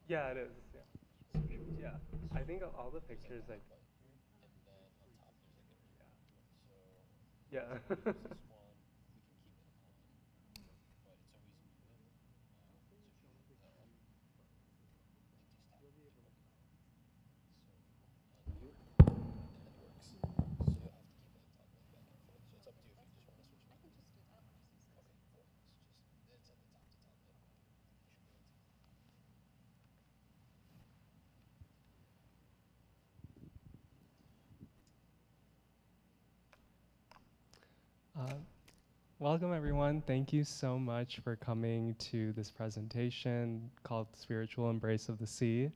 Yeah, it is. Yeah. Yeah. I think all the pictures, like, yeah. Yeah. Uh, Welcome, everyone. Thank you so much for coming to this presentation called Spiritual Embrace of the Sea.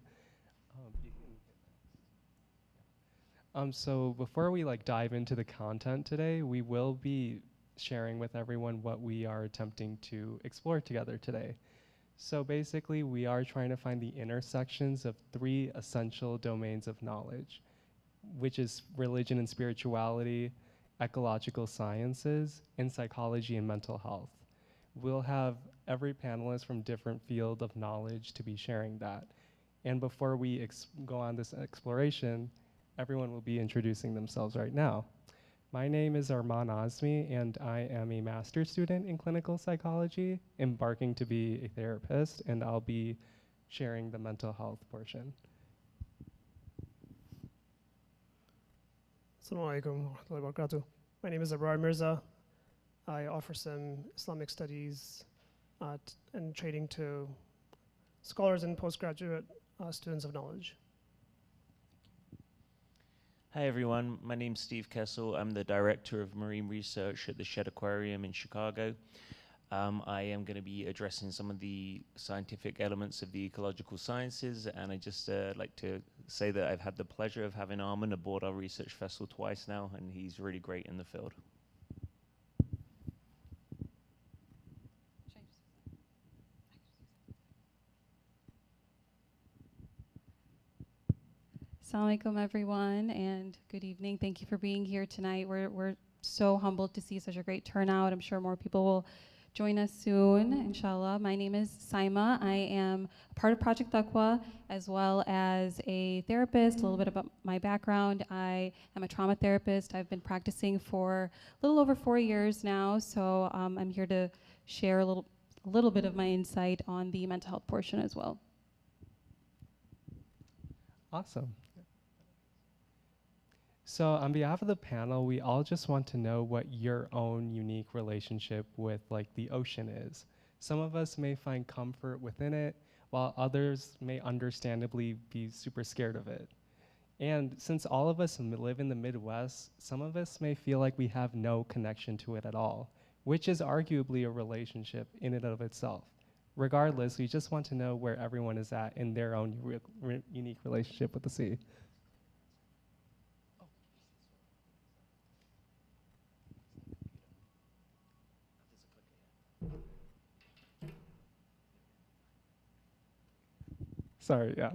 You so before we dive into the content today, we will be sharing with everyone what we are attempting to explore together today. So basically, we are trying to find the intersections of three essential domains of knowledge, which is religion and spirituality, ecological sciences, and psychology and mental health. We'll have every panelist from different field of knowledge to be sharing that. And before we go on this exploration, everyone will be introducing themselves right now. My name is Arman Azmi, and I am a master's student in clinical psychology, embarking to be a therapist, and I'll be sharing the mental health portion. Assalamu alaikum wa rahmatullahi wa barakatuh. My name is Abrar Mirza. I offer some Islamic studies and training to scholars and postgraduate students of knowledge. Hi everyone, my name's Steve Kessel. I'm the Director of Marine Research at the Shedd Aquarium in Chicago. I am going to be addressing some of the scientific elements of the ecological sciences, and I just like to say that I've had the pleasure of having Armin aboard our research vessel twice now, and he's really great in the field. Assalamu alaikum, everyone, and good evening. Thank you for being here tonight. We're so humbled to see such a great turnout. I'm sure more people will join us soon, inshallah. My name is Saima. I am part of Project Taqwa, as well as a therapist. A little bit about my background. I am a trauma therapist. I've been practicing for a little over 4 years now, so I'm here to share a little bit of my insight on the mental health portion as well. Awesome. So on behalf of the panel, we all just want to know what your own unique relationship with the ocean is. Some of us may find comfort within it, while others may understandably be super scared of it. And since all of us live in the Midwest, some of us may feel like we have no connection to it at all, which is arguably a relationship in and of itself. Regardless, we just want to know where everyone is at in their own unique relationship with the sea. Sorry, yeah.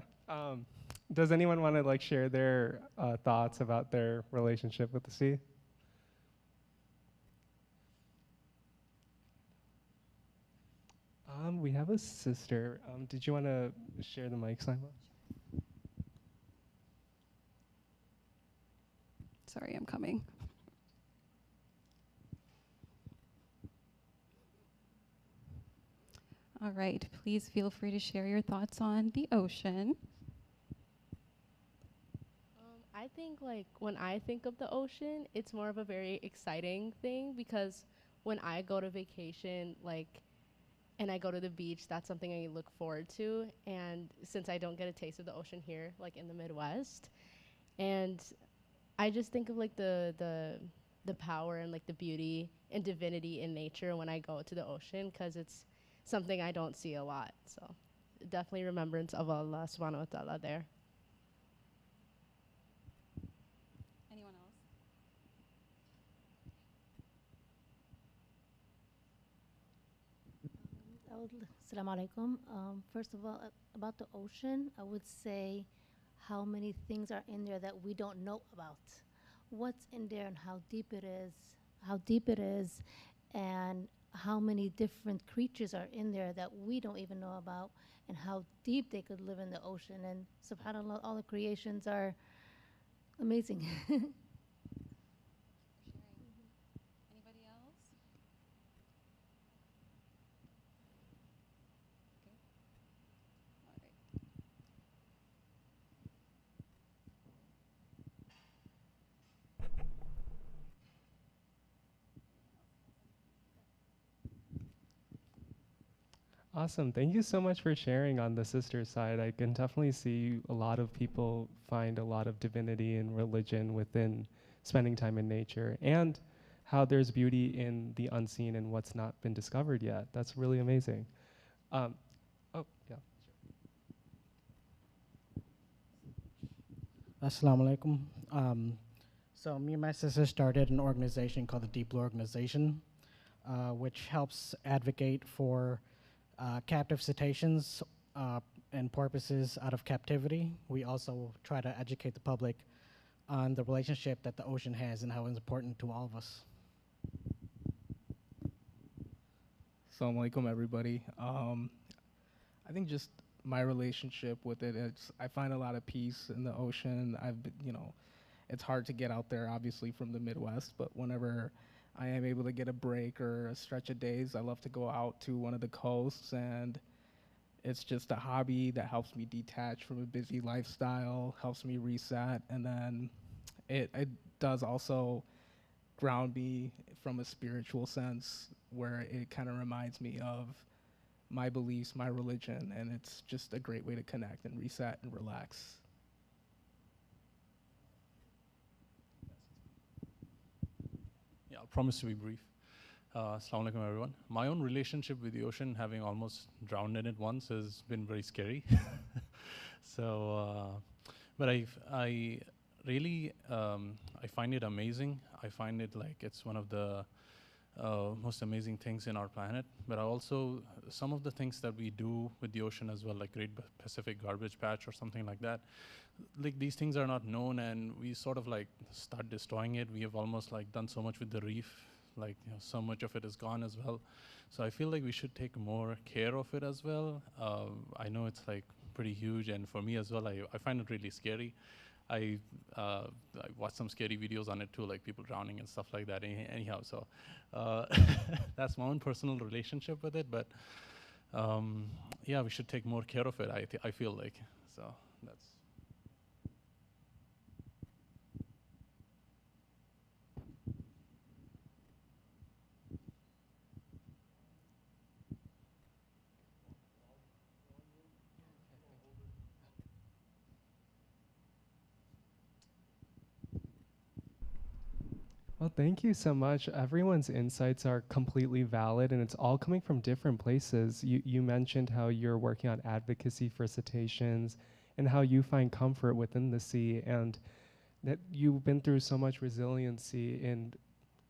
Does anyone want to share their thoughts about their relationship with the sea? We have a sister. Did you want to share the mic, Simon? Sorry, I'm coming. All right, please feel free to share your thoughts on the ocean. I think when I think of the ocean, it's more of a very exciting thing because when I go to vacation, and I go to the beach, that's something I look forward to. And since I don't get a taste of the ocean here, in the Midwest, and I just think of the power and the beauty and divinity in nature when I go to the ocean, because it's something I don't see a lot. So definitely remembrance of Allah subhanahu wa ta'ala there. Anyone else? Assalamu alaikum. First of all, about the ocean, I would say how many things are in there that we don't know about. What's in there and how deep it is, and how many different creatures are in there that we don't even know about, and how deep they could live in the ocean. And subhanAllah, all the creations are amazing. Anybody else? Okay. All right. Awesome. Thank you so much for sharing on the sister side. I can definitely see a lot of people find a lot of divinity and religion within spending time in nature, and how there's beauty in the unseen and what's not been discovered yet. That's really amazing. Oh, yeah. Assalamu alaikum. So me and my sister started an organization called the Deep Blue Organization, which helps advocate for captive cetaceans and porpoises out of captivity. We also try to educate the public on the relationship that the ocean has and how it's important to all of us. Assalamu alaikum, everybody. I think just my relationship with it, I find a lot of peace in the ocean. It's hard to get out there, obviously, from the Midwest, but whenever I am able to get a break or a stretch of days, I love to go out to one of the coasts, and it's just a hobby that helps me detach from a busy lifestyle, helps me reset, and then it does also ground me from a spiritual sense, where it kind of reminds me of my beliefs, my religion, and it's just a great way to connect and reset and relax. Yeah, I'll promise to be brief. Assalamu alaikum, everyone. My own relationship with the ocean, having almost drowned in it once, has been very scary. But I really, I find it amazing. I find it like it's one of the most amazing things in our planet. But I also, some of the things that we do with the ocean as well, like Great Pacific Garbage Patch or something like that, like these things are not known, and we sort of like start destroying it. We have almost like done so much with the reef, like so much of it is gone as well. So I feel like we should take more care of it as well. I know it's like pretty huge, and for me as well, I find it really scary. I watched some scary videos on it too, like people drowning and stuff like that. Anyhow, so that's my own personal relationship with it. But yeah, we should take more care of it. I feel like so. That's. Well, thank you so much. Everyone's insights are completely valid, and it's all coming from different places. You mentioned how you're working on advocacy for cetaceans and how you find comfort within the sea, and that you've been through so much resiliency in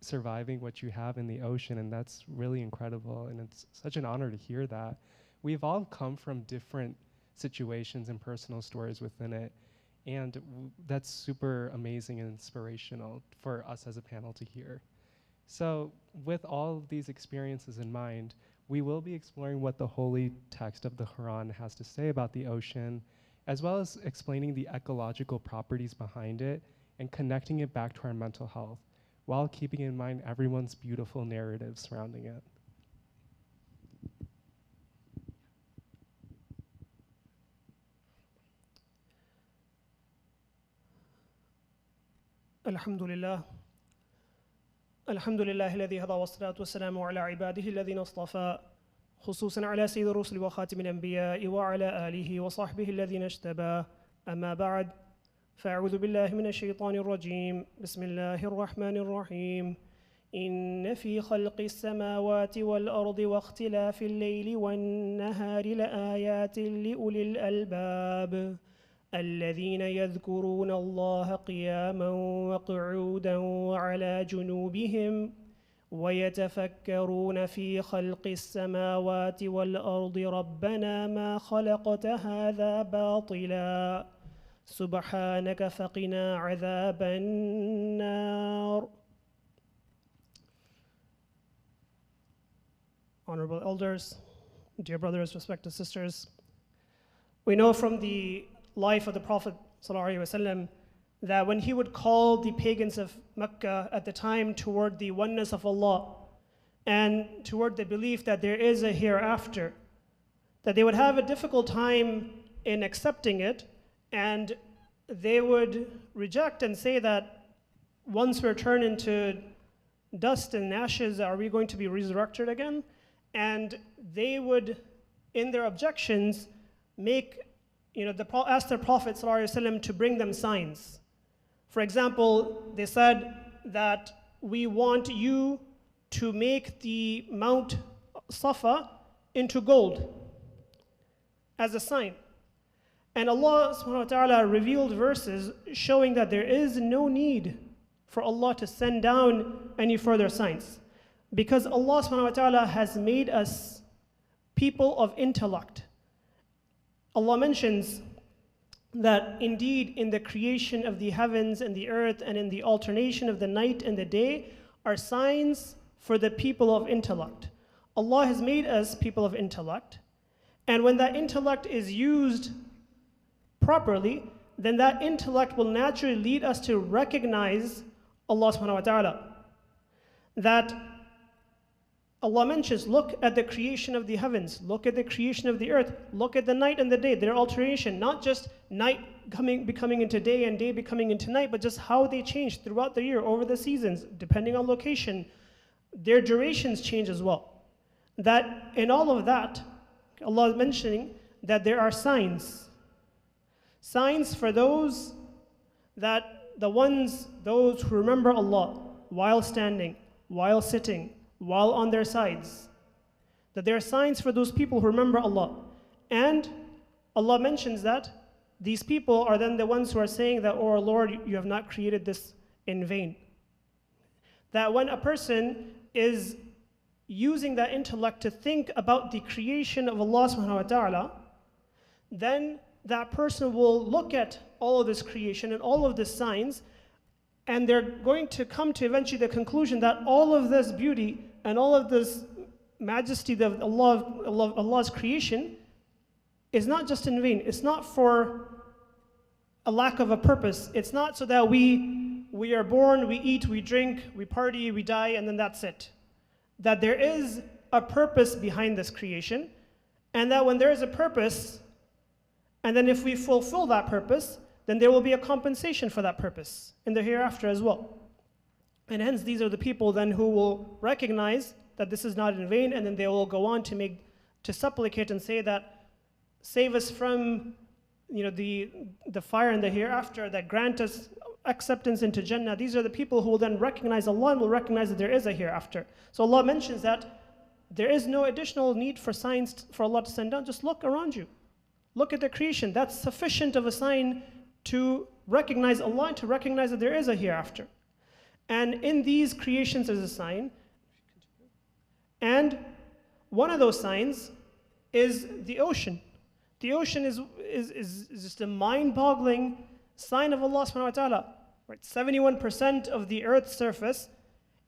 surviving what you have in the ocean, and that's really incredible, and it's such an honor to hear that. We've all come from different situations and personal stories within it, and that's super amazing and inspirational for us as a panel to hear. So with all of these experiences in mind, we will be exploring what the holy text of the Quran has to say about the ocean, as well as explaining the ecological properties behind it and connecting it back to our mental health, while keeping in mind everyone's beautiful narrative surrounding it. الحمد لله الذي هدى والصلاة والسلام على عباده الذين اصطفى خصوصا على سيد الرسل وخاتم الأنبياء وعلى آله وصحبه الذين اجتبى أما بعد فأعوذ بالله من الشيطان الرجيم بسم الله الرحمن الرحيم إن في خلق السماوات والأرض واختلاف الليل والنهار لآيات لأولي الألباب الذين يذكرون الله قياما وقعودا وعلى جنوبهم ويتفكرون في خلق السماوات والأرض ربنا ما خلقت هذا باطلا سبحانك فقنا عذاب النار. Honorable elders, dear brothers, respected sisters, we know from the life of the Prophet ﷺ that when he would call the pagans of Mecca at the time toward the oneness of Allah and toward the belief that there is a hereafter, that they would have a difficult time in accepting it, and they would reject and say that once we're turned into dust and ashes, are we going to be resurrected again? And they would, in their objections, ask the Prophet ﷺ to bring them signs. For example, they said that we want you to make the Mount Safa into gold as a sign. And Allah subhanahu wa ta'ala revealed verses showing that there is no need for Allah to send down any further signs, because Allah subhanahu wa ta'ala has made us people of intellect. Allah mentions that indeed in the creation of the heavens and the earth and in the alternation of the night and the day are signs for the people of intellect. Allah has made us people of intellect, and when that intellect is used properly, then that intellect will naturally lead us to recognize Allah subhanahu wa ta'ala. That Allah mentions, look at the creation of the heavens, look at the creation of the earth, look at the night and the day, their alteration, not just night becoming into day and day becoming into night, but just how they change throughout the year, over the seasons, depending on location. Their durations change as well. That in all of that, Allah is mentioning that there are signs. Signs for those those who remember Allah while standing, while sitting, while on their sides. That there are signs for those people who remember Allah. And Allah mentions that these people are then the ones who are saying that, oh our Lord, you have not created this in vain. That when a person is using that intellect to think about the creation of Allah subhanahu wa ta'ala, then that person will look at all of this creation and all of the signs, and they're going to come to eventually the conclusion that all of this beauty and all of this majesty of Allah's creation is not just in vain. It's not for a lack of a purpose. It's not so that we are born, we eat, we drink, we party, we die, and then that's it. That there is a purpose behind this creation, and that when there is a purpose, and then if we fulfill that purpose, then there will be a compensation for that purpose in the hereafter as well. And hence these are the people then who will recognize that this is not in vain, and then they will go on to supplicate and say that, save us from the fire in the hereafter, that grant us acceptance into Jannah. These are the people who will then recognize Allah and will recognize that there is a hereafter. So Allah mentions that there is no additional need for signs for Allah to send down. Just look around you. Look at the creation. That's sufficient of a sign to recognize Allah and to recognize that there is a hereafter. And in these creations is a sign. And one of those signs is the ocean. The ocean is just a mind-boggling sign of Allah subhanahu wa ta'ala. Right? 71% of the earth's surface,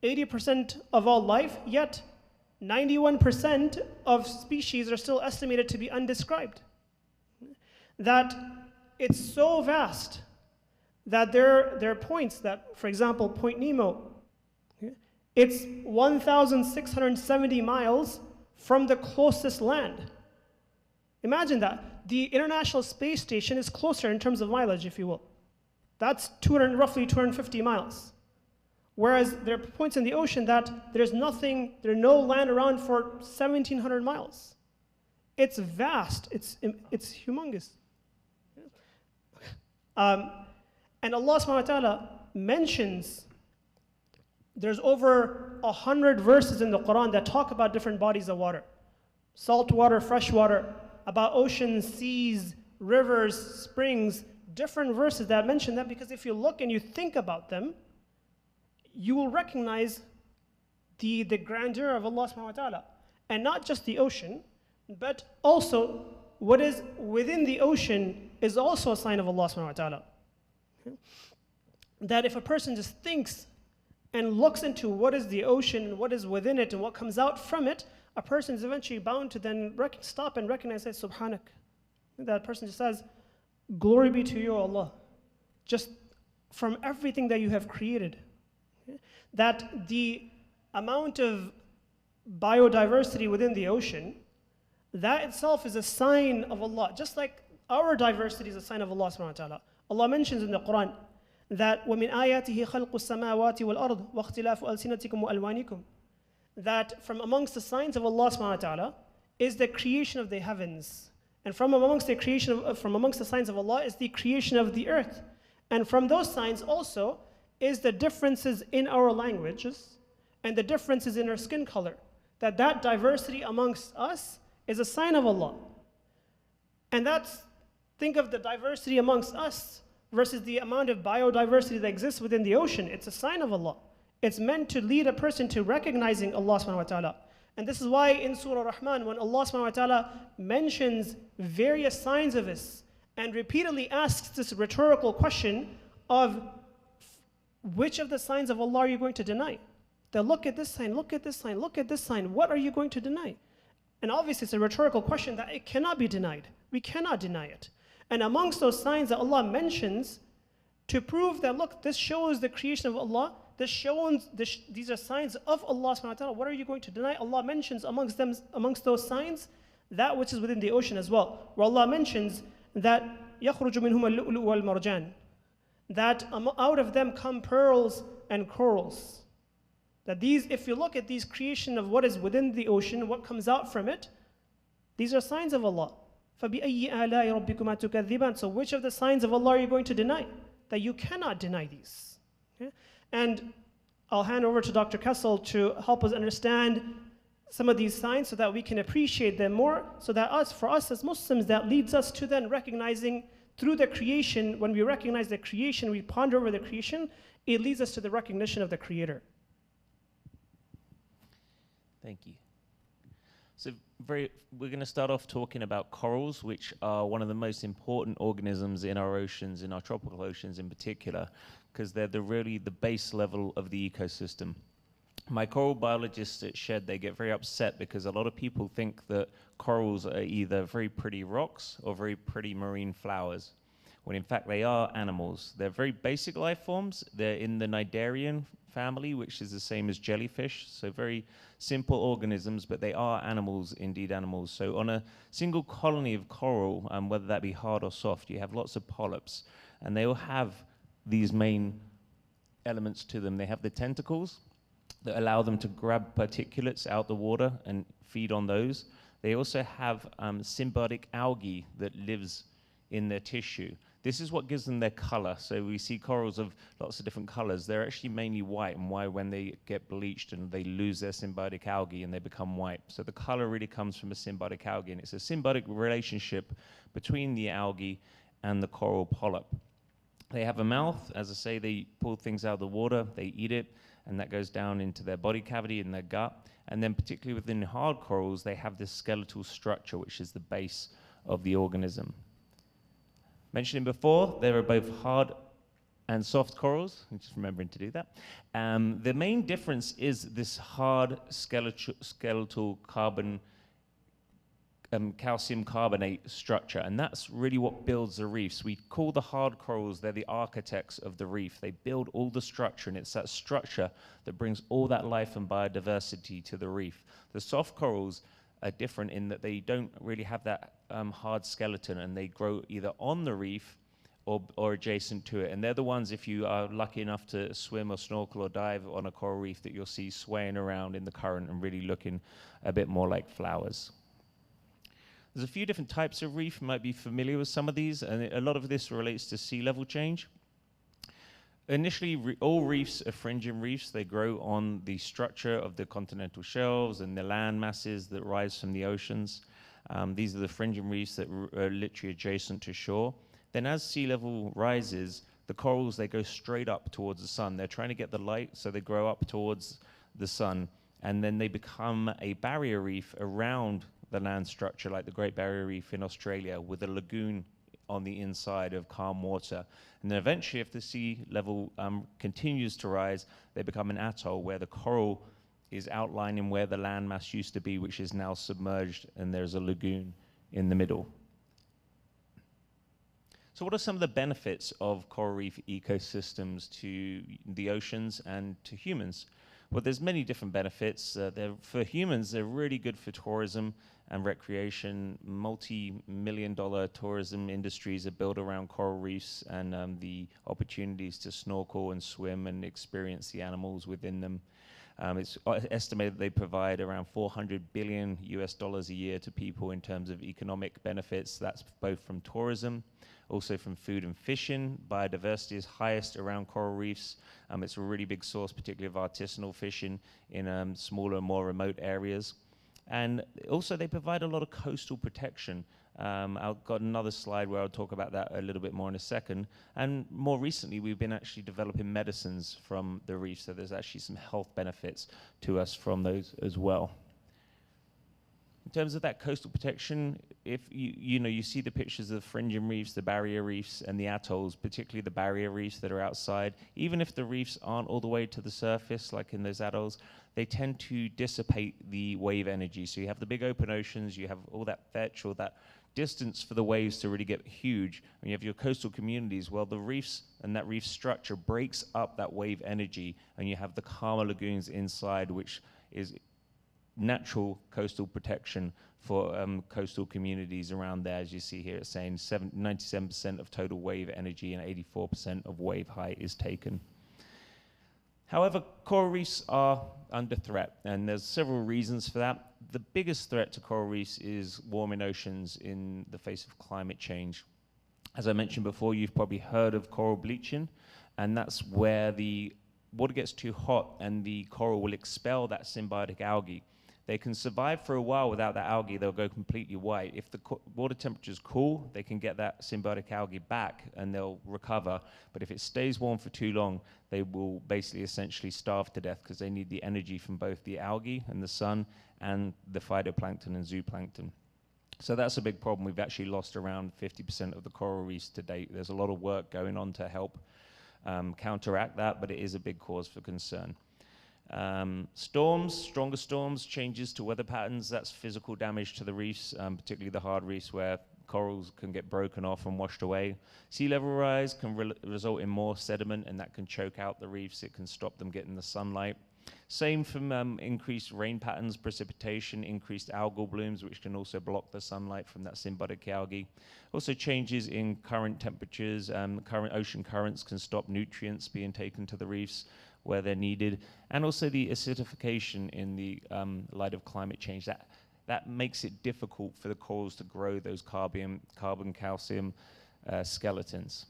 80% of all life, yet 91% of species are still estimated to be undescribed. That it's so vast that there are points that, for example, Point Nemo, it's 1,670 miles from the closest land. Imagine that. The International Space Station is closer in terms of mileage, if you will. That's roughly 250 miles. Whereas there are points in the ocean that there's no land around for 1,700 miles. It's vast, it's humongous. And Allah subhanahu wa ta'ala mentions, there's over 100 verses in the Quran that talk about different bodies of water. Salt water, fresh water, about oceans, seas, rivers, springs, different verses that mention that, because if you look and you think about them, you will recognize the grandeur of Allah subhanahu wa ta'ala. And not just the ocean, but also what is within the ocean is also a sign of Allah subhanahu wa ta'ala. Okay? That if a person just thinks and looks into what is the ocean and what is within it and what comes out from it, a person is eventually bound to then stop and recognize that Subhanak. That person just says, glory be to you, Allah. Just from everything that you have created. Okay? That the amount of biodiversity within the ocean, that itself is a sign of Allah. Just like our diversity is a sign of Allah subhanahu wa ta'ala. Allah mentions in the Quran that وَمِنْ آيَاتِهِ خَلْقُ السَّمَاوَاتِ وَالْأَرْضِ وَاخْتِلَافُ أَلْسِنَتِكُمْ وَأَلْوَانِكُمْ. That from amongst the signs of Allah subhanahu wa ta'ala is the creation of the heavens. And from amongst the signs of Allah is the creation of the earth. And from those signs also is the differences in our languages and the differences in our skin color. That diversity amongst us is a sign of Allah. And think of the diversity amongst us versus the amount of biodiversity that exists within the ocean. It's a sign of Allah. It's meant to lead a person to recognizing Allah subhanahu wa ta'ala. And this is why in Surah Rahman, when Allah subhanahu wa ta'ala mentions various signs of this and repeatedly asks this rhetorical question of which of the signs of Allah are you going to deny? That look at this sign, look at this sign, look at this sign. What are you going to deny? And obviously it's a rhetorical question that it cannot be denied. We cannot deny it. And amongst those signs that Allah mentions to prove that, look, this shows the creation of Allah, these are signs of Allah subhanahu wa ta'ala. What are you going to deny? Allah mentions amongst those signs that which is within the ocean as well. Where Allah mentions that يَخْرُجُ مِنْهُمَ اللُّؤْلُؤُ وَالْمَرْجَانِ, that out of them come pearls and corals. That these, if you look at these creation of what is within the ocean, what comes out from it, these are signs of Allah. فَبِأَيِّ آلَاءِ رَبِّكُمَا تُكَذِّبَانِ. So which of the signs of Allah are you going to deny? That you cannot deny these. Okay? And I'll hand over to Dr. Kessel to help us understand some of these signs so that we can appreciate them more, so that for us as Muslims, that leads us to then recognizing through the creation, when we recognize the creation, we ponder over the creation, it leads us to the recognition of the Creator. Thank you. So we're going to start off talking about corals, which are one of the most important organisms in our oceans, in our tropical oceans in particular, because they're really the base level of the ecosystem. My coral biologists at Shed, they get very upset because a lot of people think that corals are either very pretty rocks or very pretty marine flowers, when in fact they are animals. They're very basic life forms. They're in the Cnidarian family, which is the same as jellyfish, so very simple organisms, but they are animals, indeed animals. So on a single colony of coral, whether that be hard or soft, you have lots of polyps, and they all have these main elements to them. They have the tentacles that allow them to grab particulates out the water and feed on those. They also have symbiotic algae that lives in their tissue. This is what gives them their color. So we see corals of lots of different colors. They're actually mainly white, and why when they get bleached and they lose their symbiotic algae and they become white. So the color really comes from a symbiotic algae, and it's a symbiotic relationship between the algae and the coral polyp. They have a mouth. As I say, they pull things out of the water, they eat it, and that goes down into their body cavity and their gut. And then particularly within hard corals, they have this skeletal structure, which is the base of the organism. Mentioning before, there are both hard and soft corals. I'm just remembering to do that. The main difference is this hard skeletal carbon calcium carbonate structure, and that's really what builds the reefs. We call the hard corals, they're the architects of the reef. They build all the structure, and it's that structure that brings all that life and biodiversity to the reef. The soft corals are different in that they don't really have that hard skeleton, and they grow either on the reef or adjacent to it. And they're the ones, if you are lucky enough to swim or snorkel or dive on a coral reef, that you'll see swaying around in the current and really looking a bit more like flowers. There's a few different types of reef. You might be familiar with some of these, and a lot of this relates to sea level change. Initially, all reefs are fringing reefs. They grow on the structure of the continental shelves and the land masses that rise from the oceans. These are the fringing reefs that are literally adjacent to shore. Then as sea level rises, the corals, they go straight up towards the sun. They're trying to get the light, so they grow up towards the sun. and then they become a barrier reef around the land structure, like the Great Barrier Reef in Australia, with a lagoon on the inside of calm water. And then eventually, if the sea level continues to rise, they become an atoll where the coral is outlining where the landmass used to be, which is now submerged, and there's a lagoon in the middle. So what are some of the benefits of coral reef ecosystems to the oceans and to humans? Well, there's many different benefits. For humans, they're really good for tourism and recreation. Multi-million-dollar tourism industries are built around coral reefs and the opportunities to snorkel and swim and experience the animals within them. It's estimated they provide around $400 billion a year to people in terms of economic benefits. That's both from tourism, also from food and fishing. Biodiversity is highest around coral reefs. It's a really big source, particularly of artisanal fishing in smaller, more remote areas. And also they provide a lot of coastal protection. I've got another slide where I'll talk about that a little bit more in a second. And more recently, we've been actually developing medicines from the reef, so there's actually some health benefits to us from those as well. In terms of that coastal protection, if you see the pictures of the fringing reefs, the barrier reefs, and the atolls, particularly the barrier reefs that are outside, even if the reefs aren't all the way to the surface, like in those atolls, they tend to dissipate the wave energy. So you have the big open oceans, you have all that fetch, all that distance for the waves to really get huge. When you have your coastal communities, well, the reefs and that reef structure breaks up that wave energy, and you have the calmer lagoons inside, which is natural coastal protection for coastal communities around there. As you see here, it's saying 97% of total wave energy and 84% of wave height is taken. However, coral reefs are under threat, and there's several reasons for that. The biggest threat to coral reefs is warming oceans in the face of climate change. As I mentioned before, you've probably heard of coral bleaching, and that's where the water gets too hot and the coral will expel that symbiotic algae. They can survive for a while without that algae. They'll go completely white. If the water temperature is cool, they can get that symbiotic algae back and they'll recover. But if it stays warm for too long, they will basically essentially starve to death because they need the energy from both the algae and the sun and the phytoplankton and zooplankton. So that's a big problem. We've actually lost around 50% of the coral reefs to date. There's a lot of work going on to help counteract that, but it is a big cause for concern. Storms, stronger storms, changes to weather patterns, that's physical damage to the reefs, particularly the hard reefs where corals can get broken off and washed away. Sea level rise can result in more sediment, and that can choke out the reefs. It can stop them getting the sunlight. Same from increased rain patterns, precipitation, increased algal blooms, which can also block the sunlight from that symbiotic algae. Also changes in current temperatures. Current ocean currents can stop nutrients being taken to the reefs where they're needed, and also the acidification in the light of climate change. That makes it difficult for the corals to grow those carbon calcium skeletons.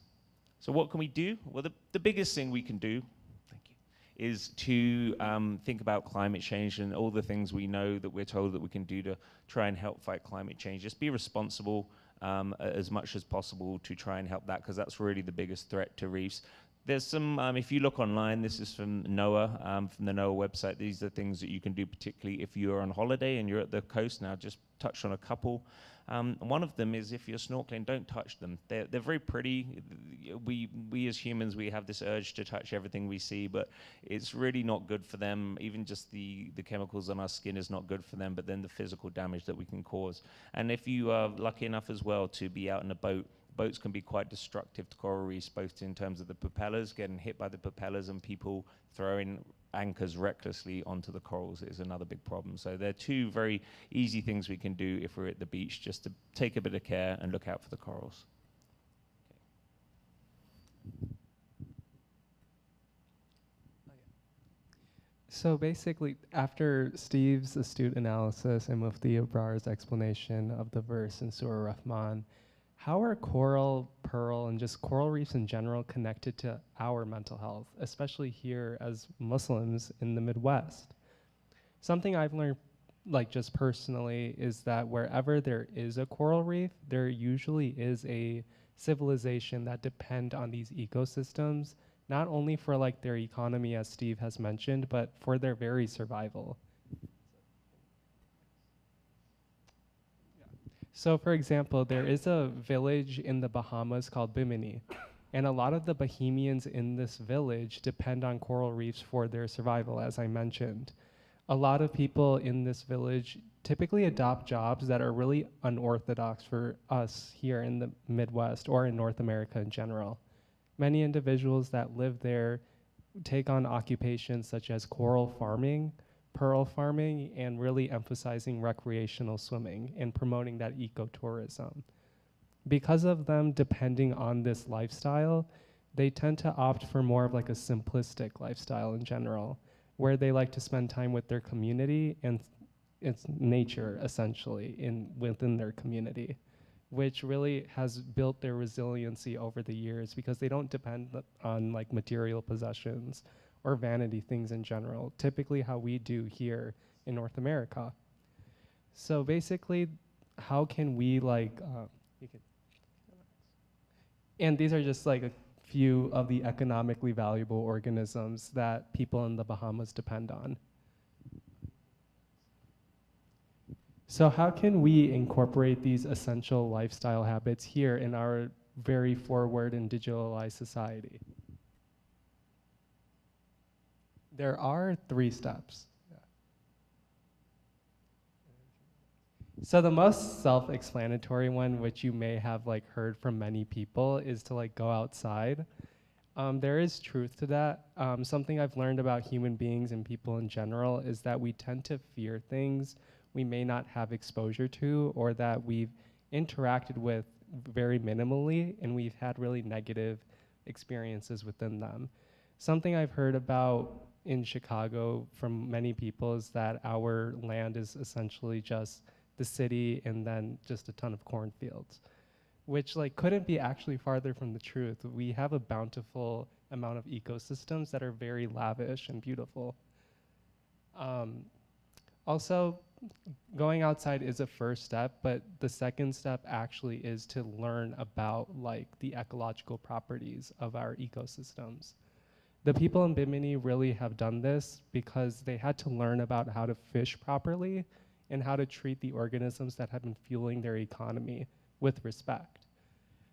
So what can we do? Well, the biggest thing we can do, thank you, is to think about climate change and all the things we know that we're told that we can do to try and help fight climate change. Just be responsible as much as possible to try and help that, because that's really the biggest threat to reefs. There's some, if you look online, this is from NOAA, from the NOAA website. These are things that you can do, particularly if you're on holiday and you're at the coast. Now, just touch on a couple. One of them is if you're snorkeling, don't touch them. They're very pretty. We as humans, we have this urge to touch everything we see, but it's really not good for them. Even just the chemicals on our skin is not good for them, but then the physical damage that we can cause. And if you are lucky enough as well to be out in a boat, boats can be quite destructive to coral reefs, both in terms of the propellers, getting hit by the propellers, and people throwing anchors recklessly onto the corals is another big problem. So there are two very easy things we can do if we're at the beach, just to take a bit of care and look out for the corals. So basically, after Steve's astute analysis and Mufti Abrar's explanation of the verse in Surah Rahman, how are coral, pearl, and just coral reefs in general connected to our mental health, especially here as Muslims in the Midwest? Something I've learned, like just personally, is that wherever there is a coral reef, there usually is a civilization that depend on these ecosystems, not only for like their economy, as Steve has mentioned, but for their very survival. So for example, there is a village in the Bahamas called Bimini, and a lot of the Bahamians in this village depend on coral reefs for their survival, as I mentioned. A lot of people in this village typically adopt jobs that are really unorthodox for us here in the Midwest or in North America in general. Many individuals that live there take on occupations such as coral farming, pearl farming, and really emphasizing recreational swimming and promoting that ecotourism. Because of them depending on this lifestyle, they tend to opt for more of like a simplistic lifestyle in general, where they like to spend time with their community and it's nature essentially within their community, which really has built their resiliency over the years because they don't depend on like material possessions or vanity things in general, typically how we do here in North America. So basically, how can we and these are just like a few of the economically valuable organisms that people in the Bahamas depend on. So how can we incorporate these essential lifestyle habits here in our very forward and digitalized society? There are 3 steps. So the most self-explanatory one, which you may have like heard from many people, is to like go outside. There is truth to that. Something I've learned about human beings and people in general is that we tend to fear things we may not have exposure to or that we've interacted with very minimally and we've had really negative experiences within them. Something I've heard about in Chicago from many people is that our land is essentially just the city and then just a ton of cornfields, which like couldn't be actually farther from the truth. We have a bountiful amount of ecosystems that are very lavish and beautiful. Also, going outside is a first step, but the second step actually is to learn about like the ecological properties of our ecosystems. The people in Bimini really have done this because they had to learn about how to fish properly and how to treat the organisms that have been fueling their economy with respect.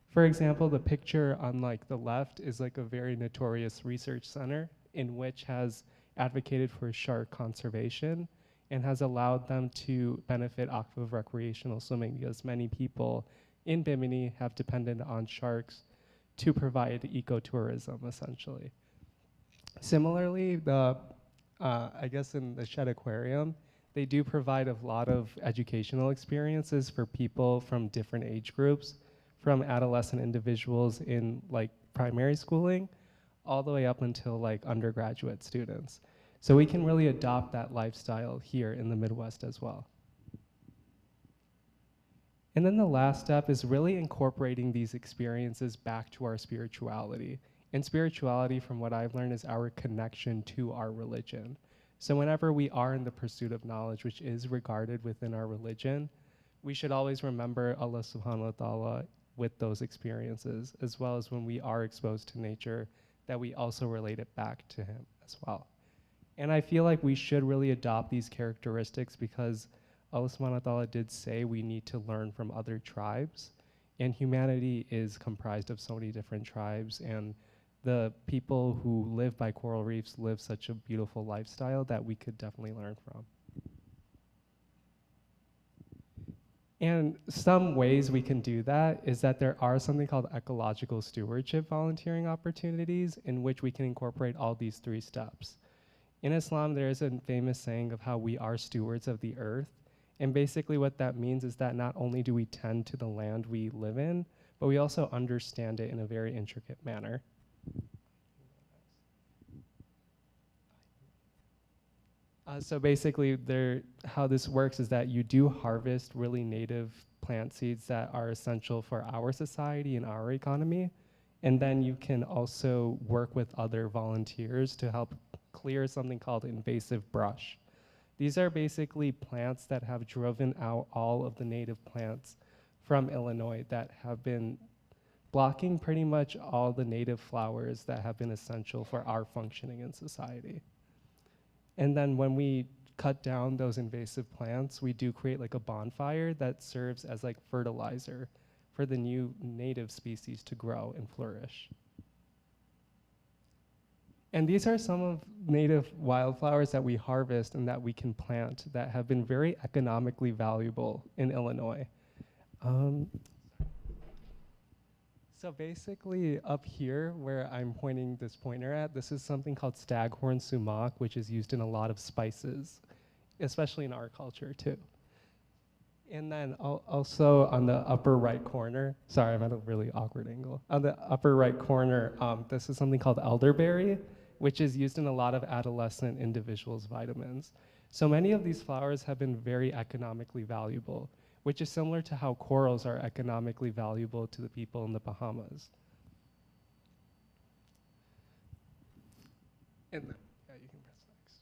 For example, the picture on like the left is like a very notorious research center in which has advocated for shark conservation and has allowed them to benefit off of recreational swimming because many people in Bimini have depended on sharks to provide ecotourism essentially. Similarly, I guess in the Shed Aquarium, they do provide a lot of educational experiences for people from different age groups, from adolescent individuals in like primary schooling, all the way up until like undergraduate students. So we can really adopt that lifestyle here in the Midwest as well. And then the last step is really incorporating these experiences back to our spirituality. And spirituality, from what I've learned, is our connection to our religion. So whenever we are in the pursuit of knowledge, which is regarded within our religion, we should always remember Allah subhanahu wa ta'ala with those experiences, as well as when we are exposed to nature, that we also relate it back to him as well. And I feel like we should really adopt these characteristics because Allah subhanahu wa ta'ala did say we need to learn from other tribes, and humanity is comprised of so many different tribes, and the people who live by coral reefs live such a beautiful lifestyle that we could definitely learn from. And some ways we can do that is that there are something called ecological stewardship volunteering opportunities in which we can incorporate all these 3 steps. In Islam, there is a famous saying of how we are stewards of the earth. And basically what that means is that not only do we tend to the land we live in, but we also understand it in a very intricate manner. So basically, how this works is that you do harvest really native plant seeds that are essential for our society and our economy. And then you can also work with other volunteers to help clear something called invasive brush. These are basically plants that have driven out all of the native plants from Illinois that have been blocking pretty much all the native flowers that have been essential for our functioning in society. And then when we cut down those invasive plants, we do create like a bonfire that serves as like fertilizer for the new native species to grow and flourish. And these are some of native wildflowers that we harvest and that we can plant that have been very economically valuable in Illinois. So basically up here where I'm pointing this pointer at, this is something called staghorn sumac, which is used in a lot of spices, especially in our culture too. And then also on the upper right corner, sorry, I'm at a really awkward angle. On the upper right corner, this is something called elderberry, which is used in a lot of adolescent individuals' vitamins. So many of these flowers have been very economically valuable, which is similar to how corals are economically valuable to the people in the Bahamas. And yeah, you can press next.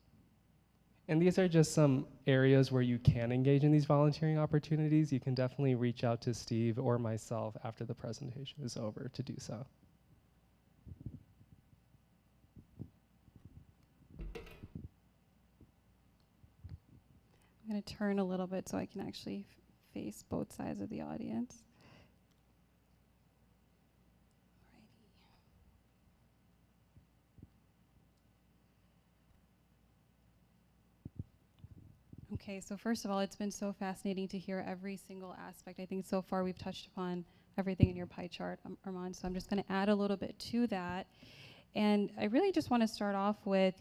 And these are just some areas where you can engage in these volunteering opportunities. You can definitely reach out to Steve or myself after the presentation is over to do so. I'm going to turn a little bit so I can actually face both sides of the audience. Okay, so first of all, it's been so fascinating to hear every single aspect. I think so far we've touched upon everything in your pie chart, Armand, so I'm just going to add a little bit to that. And I really just want to start off with,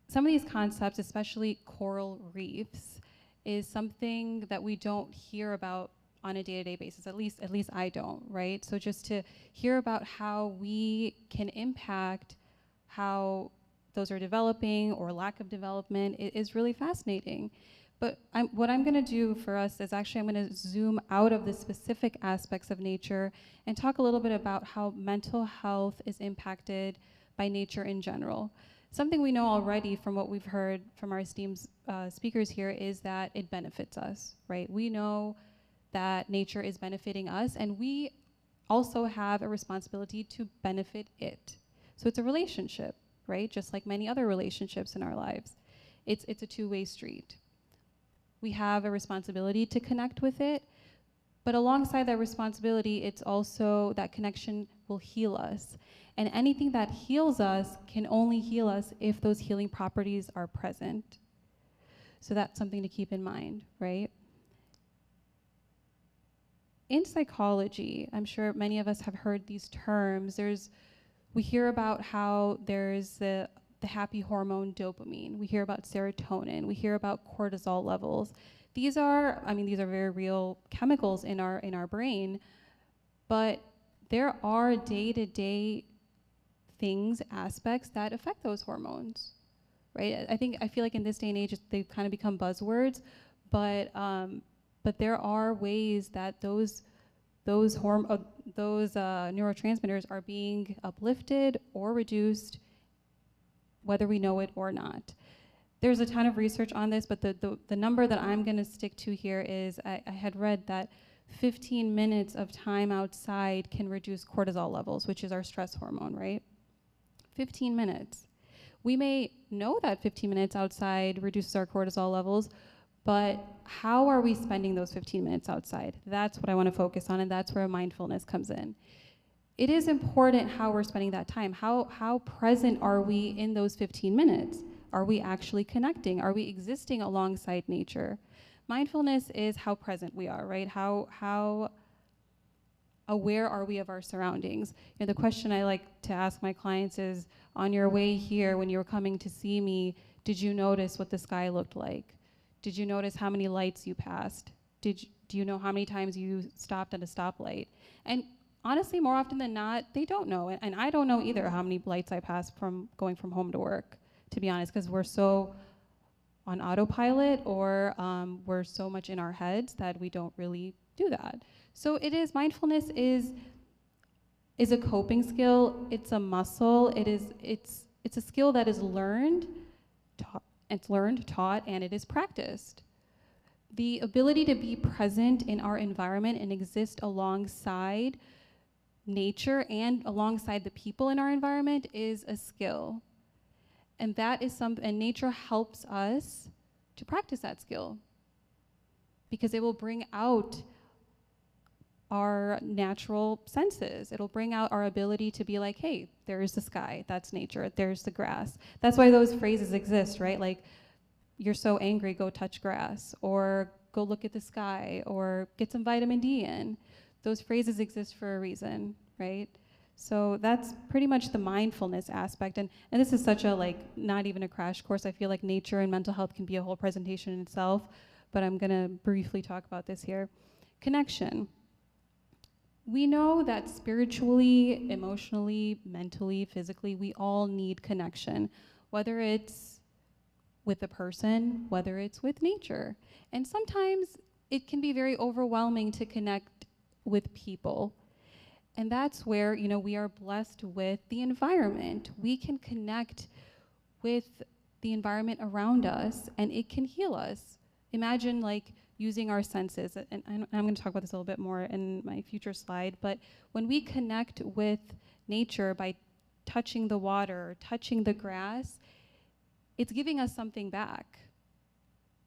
some of these concepts, especially coral reefs, is something that we don't hear about on a day-to-day basis. At least I don't, right? So just to hear about how we can impact how those are developing or lack of development is really fascinating. But what I'm going to do for us is actually I'm going to zoom out of the specific aspects of nature and talk a little bit about how mental health is impacted by nature in general. Something we know already from what we've heard from our esteemed speakers here is that it benefits us, right? We know that nature is benefiting us, and we also have a responsibility to benefit it. So it's a relationship, right? Just like many other relationships in our lives. It's a two-way street. We have a responsibility to connect with it, but alongside that responsibility, it's also that connection will heal us. And anything that heals us can only heal us if those healing properties are present. So that's something to keep in mind, right? In psychology, I'm sure many of us have heard these terms. We hear about how there's the happy hormone dopamine. We hear about serotonin. We hear about cortisol levels. These are very real chemicals in our brain, but there are day-to-day things, aspects that affect those hormones, right? I feel like in this day and age, they've kind of become buzzwords, but there are ways that those neurotransmitters are being uplifted or reduced, whether we know it or not. There's a ton of research on this, but the number that I'm going to stick to here is I had read that 15 minutes of time outside can reduce cortisol levels, which is our stress hormone, right? 15 minutes. We may know that 15 minutes outside reduces our cortisol levels, but how are we spending those 15 minutes outside? That's what I want to focus on, and that's where mindfulness comes in. It is important how we're spending that time. How present are we in those 15 minutes? Are we actually connecting? Are we existing alongside nature? Mindfulness is how present we are, right? How aware are we of our surroundings? The question I like to ask my clients is, on your way here, when you were coming to see me, did you notice what the sky looked like? Did you notice how many lights you passed? Do you know how many times you stopped at a stoplight? And honestly, more often than not, they don't know. And I don't know either how many lights I passed from going from home to work, to be honest, because we're so on autopilot, or we're so much in our heads that we don't really do that. So mindfulness is a coping skill. It's a muscle. It's a skill that is learned, taught, and it is practiced. The ability to be present in our environment and exist alongside nature and alongside the people in our environment is a skill. And that is and nature helps us to practice that skill, because it will bring out our natural senses. It'll bring out our ability to be like, hey, there's the sky, that's nature, there's the grass. That's why those phrases exist, right? Like, you're so angry, go touch grass, or go look at the sky, or get some vitamin D in. Those phrases exist for a reason, right? So that's pretty much the mindfulness aspect. And this is such a, like, not even a crash course. I feel like nature and mental health can be a whole presentation in itself, but I'm gonna briefly talk about this here. Connection. We know that spiritually, emotionally, mentally, physically, we all need connection, whether it's with a person, whether it's with nature. And sometimes it can be very overwhelming to connect with people. And that's where, you know, we are blessed with the environment. We can connect with the environment around us, and it can heal us. Imagine, like, using our senses, and I'm going to talk about this a little bit more in my future slide, but when we connect with nature by touching the water, touching the grass, it's giving us something back.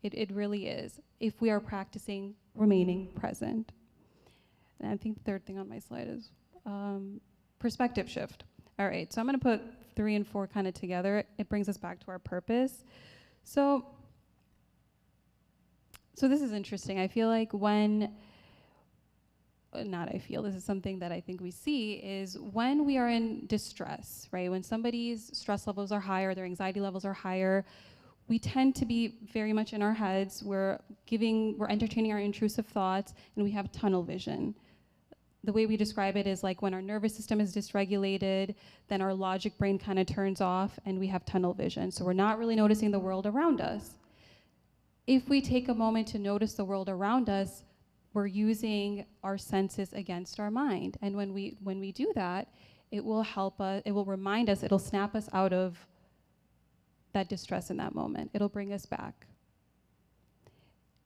It really is, if we are practicing remaining present. And I think the third thing on my slide is perspective shift. All right, so I'm going to put 3 and 4 kind of together. It brings us back to our purpose. So this is interesting. I feel like this is something that I think we see, is when we are in distress, right? When somebody's stress levels are higher, their anxiety levels are higher, we tend to be very much in our heads. We're entertaining our intrusive thoughts, and we have tunnel vision. The way we describe it is like when our nervous system is dysregulated, then our logic brain kind of turns off, and we have tunnel vision. So we're not really noticing the world around us. If we take a moment to notice the world around us, we're using our senses against our mind. And when we do that, it will help us, it will remind us, it'll snap us out of that distress in that moment. It'll bring us back.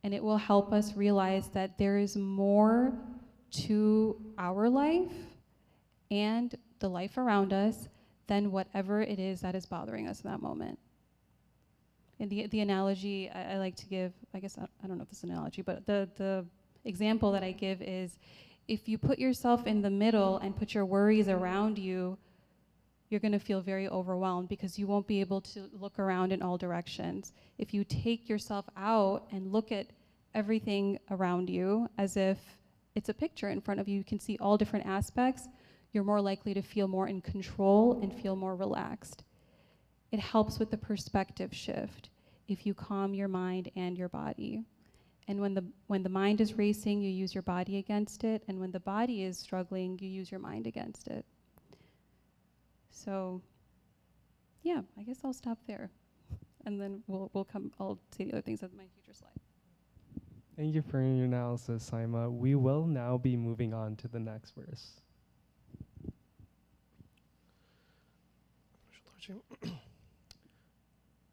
And it will help us realize that there is more to our life and the life around us than whatever it is that is bothering us in that moment. And the analogy I like to give, I guess, I don't know if this is an analogy, but the example that I give is, if you put yourself in the middle and put your worries around you, you're going to feel very overwhelmed because you won't be able to look around in all directions. If you take yourself out and look at everything around you as if it's a picture in front of you, you can see all different aspects, you're more likely to feel more in control and feel more relaxed. It helps with the perspective shift if you calm your mind and your body. And when the mind is racing, you use your body against it, and when the body is struggling, you use your mind against it. So, yeah, I guess I'll stop there, and then I'll say the other things on my future slide. Thank you for your analysis, Saima. We will now be moving on to the next verse.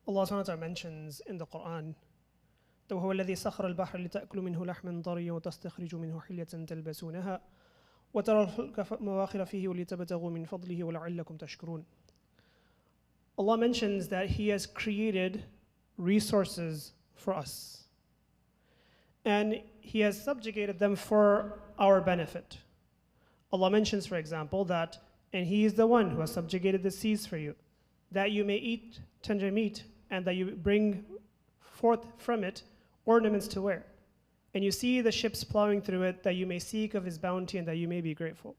Allah subhanahu wa ta'ala mentions in the Quran, وهو الذي سخر البحر لتأكلوا منه لحما طريا وتستخرجوا منه حلية تلبسونها وترى الفلك مواخر فيه ولتبتغوا من فضله ولعلكم تشكرون. Allah mentions that He has created resources for us, and He has subjugated them for our benefit. Allah mentions, for example, that, and He is the one who has subjugated the seas for you, that you may eat tender meat, and that you bring forth from it ornaments to wear. And you see the ships plowing through it, that you may seek of His bounty and that you may be grateful.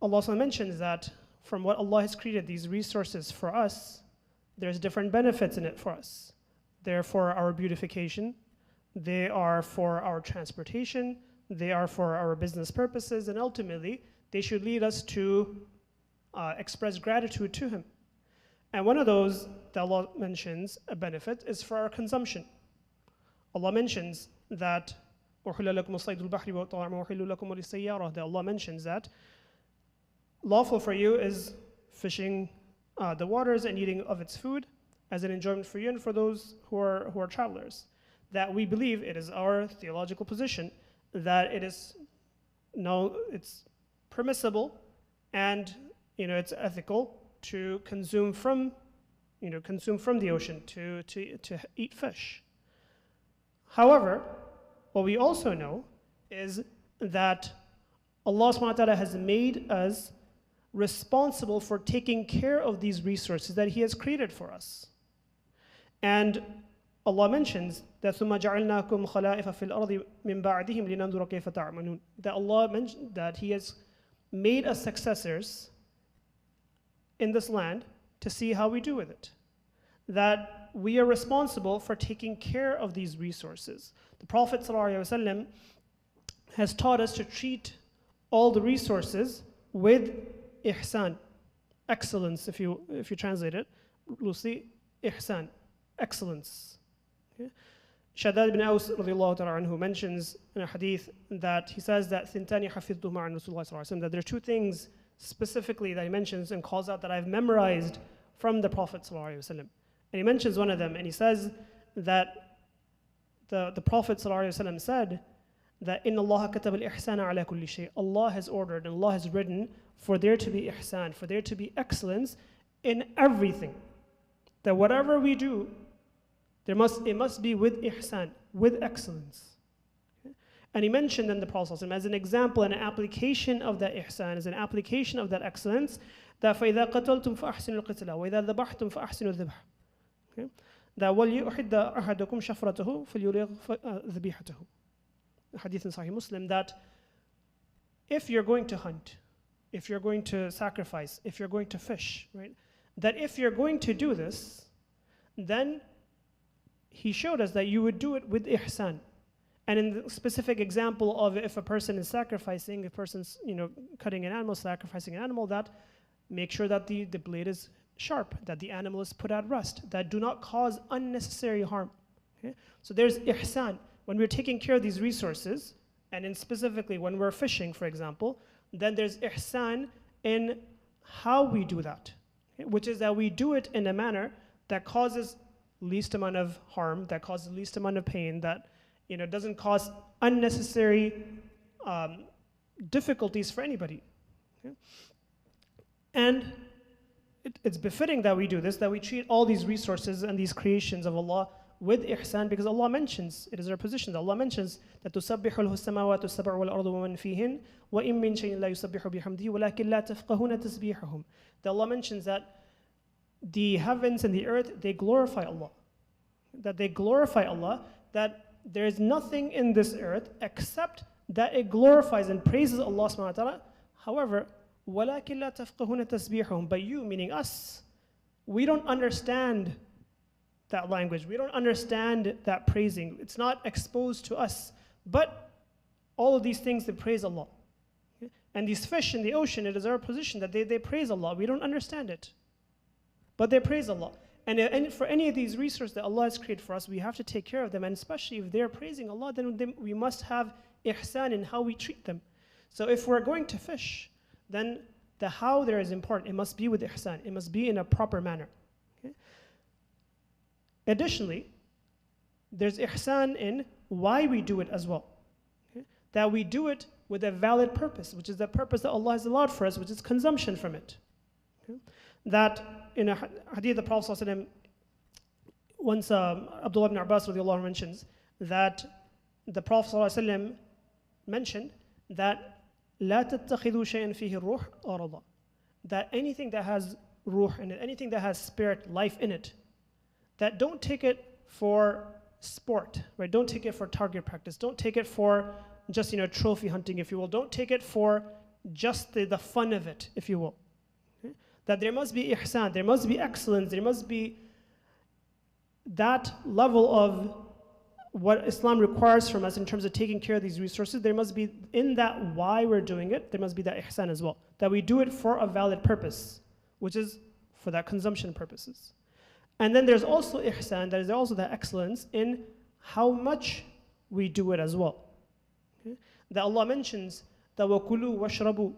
Allah also mentions that from what Allah has created, these resources for us, there's different benefits in it for us. They're for our beautification, they are for our transportation, they are for our business purposes, and ultimately, they should lead us to express gratitude to Him. And one of those that Allah mentions, a benefit, is for our consumption. Allah mentions that that Allah mentions that lawful for you is fishing the waters and eating of its food as an enjoyment for you and for those who are travelers. That we believe, it is our theological position, that it's permissible and it's ethical to consume from consume from the ocean, to eat fish. However, what we also know is that Allah subhanahu wa ta'ala has made us responsible for taking care of these resources that He has created for us. And Allah mentions that ثُمَّ جَعَلْنَاكُمْ خَلَائِفَ فِي الْأَرْضِ مِنْ بَعْدِهِمْ لِنَنْظُرَ كَيْفَ تَعْمَلُونَ. That Allah mentioned that He has made us successors in this land to see how we do with it. That we are responsible for taking care of these resources. The Prophet ﷺ has taught us to treat all the resources with ihsan, excellence, if you translate it loosely, ihsan, excellence. Okay? Shaddad ibn Aus radiallahu ta'ala anhu mentions in a hadith that he says that ثِنْتَانِ حَفِظْتُهُمَا عَنْ رَسُولِ اللَّهِ صَلَّى اللَّهُ عَلَيْهِ وسلم, that there are two things specifically that he mentions and calls out that I've memorized from the Prophet sallallahu alaihi wasallam. And he mentions one of them, and he says that the Prophet sallallahu alaihi wasallam said that إِنَّ اللَّهَ كَتَبَ الْإِحْسَانَ عَلَى كُلِّ شَيْءٍ. Allah has ordered and Allah has written for there to be ihsan, for there to be excellence in everything. That whatever we do, it must be with ihsan, with excellence. Okay? And he mentioned in the Prophet ﷺ as an example and an application of that ihsan, as an application of that excellence, that فَإِذَا قَتَلْتُمْ فَأَحْسِنُوا الْقِتْلَ وَإِذَا ذَبَحْتُمْ فَأَحْسِنُوا الذِّبْحَ. Okay? That وَلْيُحِدَّ أَحَدُكُمْ شَفْرَتَهُ فَلْيُرِغْ ذَبِيحَتَهُ. Hadith in Sahih Muslim, that if you're going to hunt, if you're going to sacrifice, if you're going to fish, right? That if you're going to do this, then he showed us that you would do it with ihsan. And in the specific example of if a person is sacrificing, a person's cutting an animal, sacrificing an animal, that make sure that the blade is sharp, that the animal is put at rest, that do not cause unnecessary harm. Okay? So there's ihsan. When we're taking care of these resources, and in specifically when we're fishing, for example, then there's ihsan in how we do that, okay? Which is that we do it in a manner that causes least amount of harm, that causes least amount of pain, that doesn't cause unnecessary difficulties for anybody. Okay? And it's befitting that we do this, that we treat all these resources and these creations of Allah with ihsan, because Allah mentions, it is our position, that Allah mentions that تُسَبِّحُ لَهُ السَّمَاوَاتُ السَّبْعُ وَالْأَرْضُ وَمَنْ فِيهِنْ وَإِن مِّن شَيْءٍ لَا يُسَبِّحُ بِحَمْدِهِ وَلَكِنْ لَا تَفْقَهُونَ تَسْبِيحَهُمْ. That Allah mentions that the heavens and the earth, they glorify Allah. That they glorify Allah, that there is nothing in this earth except that it glorifies and praises Allah subhanahu wa ta'ala. However, وَلَكِنْ لَا تَفْقَهُونَ تَسْبِيحَهُمْ. But you, meaning us, we don't understand that language. We don't understand that praising. It's not exposed to us. But all of these things, they praise Allah. Okay? And these fish in the ocean, it is our position that they praise Allah. We don't understand it. But they praise Allah. And for any of these resources that Allah has created for us, we have to take care of them. And especially if they're praising Allah, then we must have ihsan in how we treat them. So if we're going to fish, then the how there is important. It must be with ihsan. It must be in a proper manner. Okay? Additionally, there's ihsan in why we do it as well. Okay? That we do it with a valid purpose, which is the purpose that Allah has allowed for us, which is consumption from it. Okay? That in a hadith, the Prophet ﷺ, once Abdullah ibn Abbas radiallahu anhu mentions that the Prophet ﷺ mentioned that لا تتخذوا شيئا فيه الروح أرضا. That anything that has ruh in it, anything that has spirit, life in it, that don't take it for sport, right? Don't take it for target practice. Don't take it for just trophy hunting, if you will. Don't take it for just the fun of it, if you will. Okay? That there must be ihsan, there must be excellence, there must be that level of what Islam requires from us in terms of taking care of these resources. There must be, in that why we're doing it, there must be that ihsan as well. That we do it for a valid purpose, which is for that consumption purposes. And then there's also ihsan, there's also that excellence in how much we do it as well. Okay? That Allah mentions that وَكُلُوا وَاشْرَبُوا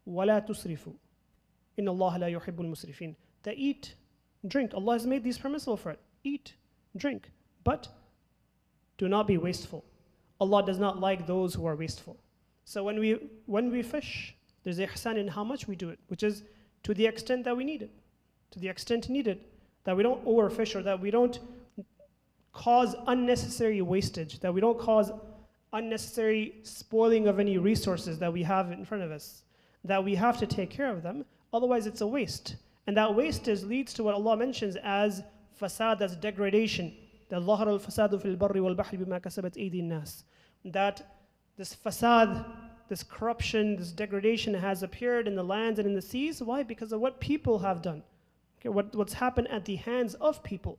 وَلَا تُسْرِفُوا إِنَّ اللَّهَ لَا يُحِبُّ الْمُسْرِفِينَ. That eat, drink. Allah has made these permissible for it. Eat, drink. But do not be wasteful. Allah does not like those who are wasteful. So when we fish, there's ihsan in how much we do it, which is to the extent that we need it. To the extent needed. that we don't overfish, or that we don't cause unnecessary wastage, that we don't cause unnecessary spoiling of any resources that we have in front of us, that we have to take care of them, otherwise it's a waste. And that wastage leads to what Allah mentions as fasad, as degradation. That ظَهَرَ الْفَسَادُ فِي الْبَرِّ وَالْبَحْرِ بِمَا كَسَبَتْ أَيْدِي النَّاسِ. That this fasad, this corruption, this degradation has appeared in the lands and in the seas. Why? Because of what people have done. Okay, what's happened at the hands of people.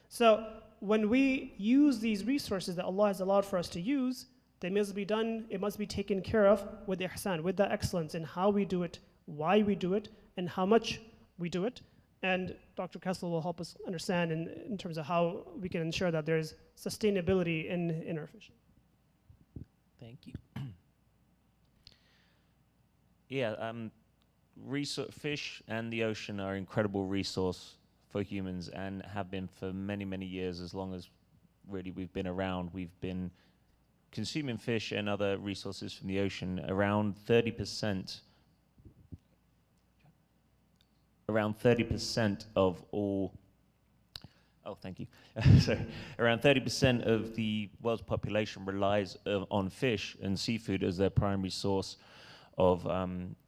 So when we use these resources that Allah has allowed for us to use, they must be done, it must be taken care of with ihsan, with the excellence in how we do it, why we do it, and how much we do it. And Dr. Kessel will help us understand in terms of how we can ensure that there's sustainability in our fishing. Thank you. Yeah, fish and the ocean are an incredible resource for humans and have been for many, many years. As long as really we've been around, we've been consuming fish and other resources from the ocean. Around 30% of all, thank you. Sorry. Around 30% of the world's population relies on fish and seafood as their primary source of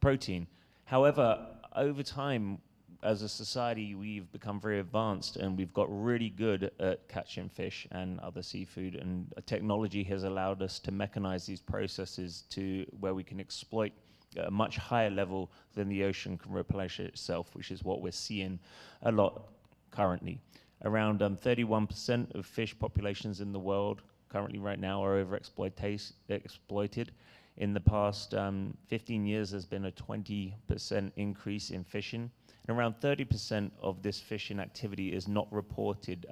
protein. However, over time, as a society, we've become very advanced and we've got really good at catching fish and other seafood, and technology has allowed us to mechanize these processes to where we can exploit at a much higher level than the ocean can replenish itself, which is what we're seeing a lot currently. Around 31% of fish populations in the world currently right now are exploited. In the past 15 years, there's been a 20% increase in fishing. And around 30% of this fishing activity is not reported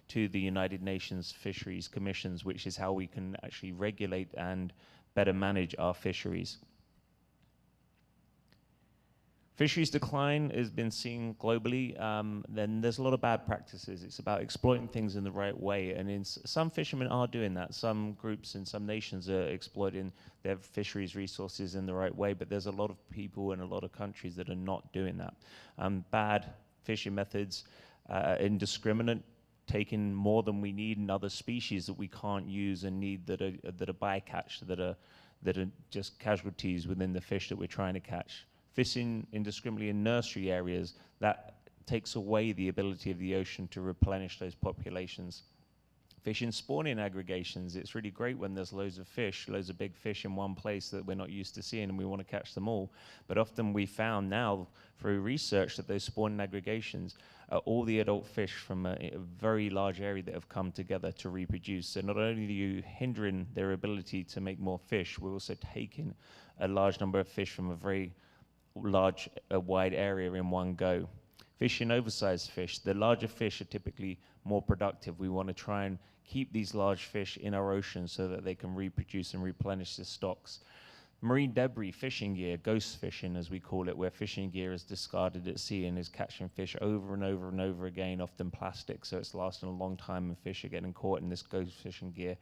to the United Nations Fisheries Commissions, which is how we can actually regulate and better manage our fisheries. Fisheries decline has been seen globally. Then there's a lot of bad practices. It's about exploiting things in the right way. And some fishermen are doing that. Some groups and some nations are exploiting their fisheries resources in the right way. But there's a lot of people and a lot of countries that are not doing that. Bad fishing methods, indiscriminate, taking more than we need in other species that we can't use and need that are bycatch, that are just casualties within the fish that we're trying to catch. Fishing indiscriminately in nursery areas, that takes away the ability of the ocean to replenish those populations. Fishing spawning aggregations, it's really great when there's loads of big fish in one place that we're not used to seeing and we want to catch them all. But often we found now through research that those spawning aggregations are all the adult fish from a very large area that have come together to reproduce. So not only are you hindering their ability to make more fish, we're also taking a large number of fish from a very wide area in one go. Fishing oversized fish, the larger fish are typically more productive. We want to try and keep these large fish in our ocean so that they can reproduce and replenish the stocks. Marine debris, fishing gear, ghost fishing as we call it, where fishing gear is discarded at sea and is catching fish over and over and over again, often plastic, so it's lasting a long time and fish are getting caught in this ghost fishing gear.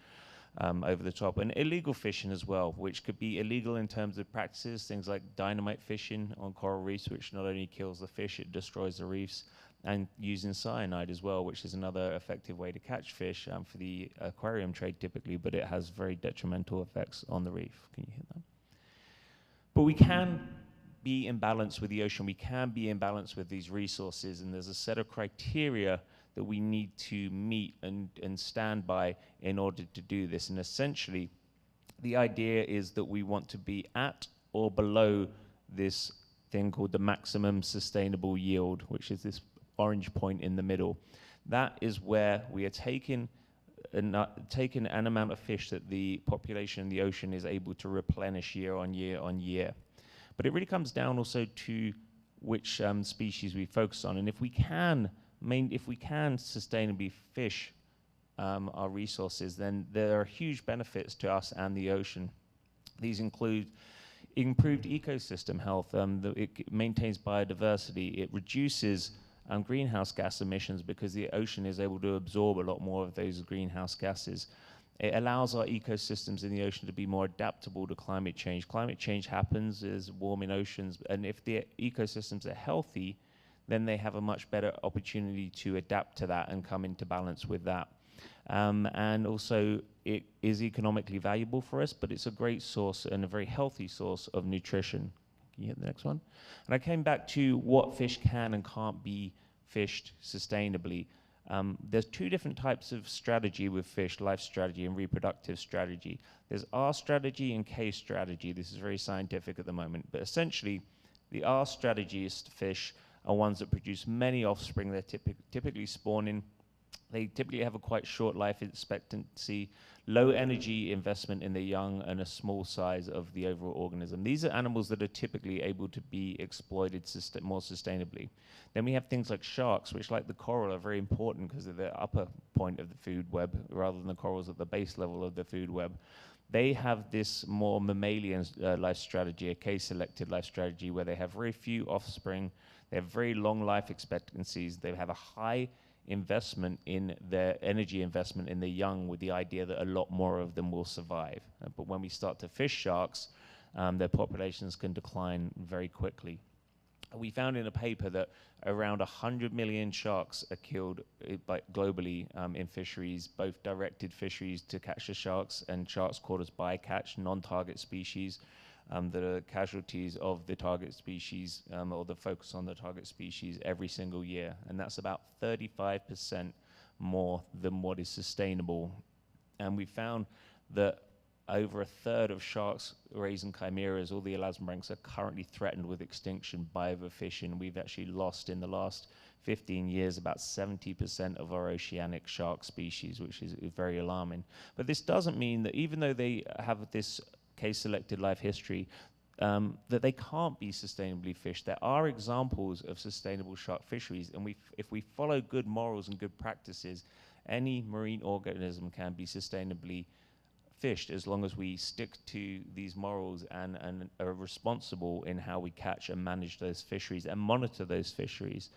Over the top. And illegal fishing as well, which could be illegal in terms of practices, things like dynamite fishing on coral reefs, which not only kills the fish, it destroys the reefs, and using cyanide as well, which is another effective way to catch fish for the aquarium trade typically, but it has very detrimental effects on the reef. Can you hear that? But we can be in balance with the ocean. We can be in balance with these resources, and there's a set of criteria that we need to meet and stand by in order to do this. And essentially, the idea is that we want to be at or below this thing called the maximum sustainable yield, which is this orange point in the middle. That is where we are taking an amount of fish that the population in the ocean is able to replenish year on year on year. But it really comes down also to which species we focus on. And if we can sustainably fish our resources, then there are huge benefits to us and the ocean. These include improved ecosystem health. It maintains biodiversity. It reduces greenhouse gas emissions because the ocean is able to absorb a lot more of those greenhouse gases. It allows our ecosystems in the ocean to be more adaptable to climate change. Climate change happens as warming oceans, and if the ecosystems are healthy, then they have a much better opportunity to adapt to that and come into balance with that. And also, it is economically valuable for us, but it's a great source and a very healthy source of nutrition. Can you hit the next one? And I came back to what fish can and can't be fished sustainably. There's two different types of strategy with fish: life strategy and reproductive strategy. There's R strategy and K strategy. This is very scientific at the moment, but essentially the R strategiest fish are ones that produce many offspring. They're typically spawning. They typically have a quite short life expectancy, low energy investment in the young, and a small size of the overall organism. These are animals that are typically able to be exploited more sustainably. Then we have things like sharks, which, like the coral, are very important because they're the upper point of the food web rather than the corals at the base level of the food web. They have this more mammalian life strategy, a case-selected life strategy, where they have very few offspring, they have very long life expectancies, they have a high investment in their energy investment in the young, with the idea that a lot more of them will survive. But when we start to fish sharks, their populations can decline very quickly. We found in a paper that around 100 million sharks are killed globally in fisheries, both directed fisheries to catch the sharks and sharks caught as bycatch, non-target species that are casualties of the target species or the focus on the target species every single year. And that's about 35% more than what is sustainable. And we found that over a third of sharks, rays, and chimeras, all the elasmobranchs, are currently threatened with extinction by overfishing. We've actually lost in the last 15 years about 70% of our oceanic shark species, which is very alarming. But this doesn't mean that even though they have this case-selected life history, that they can't be sustainably fished. There are examples of sustainable shark fisheries, and if we follow good morals and good practices, any marine organism can be sustainably fished as long as we stick to these morals and are responsible in how we catch and manage those fisheries and monitor those fisheries.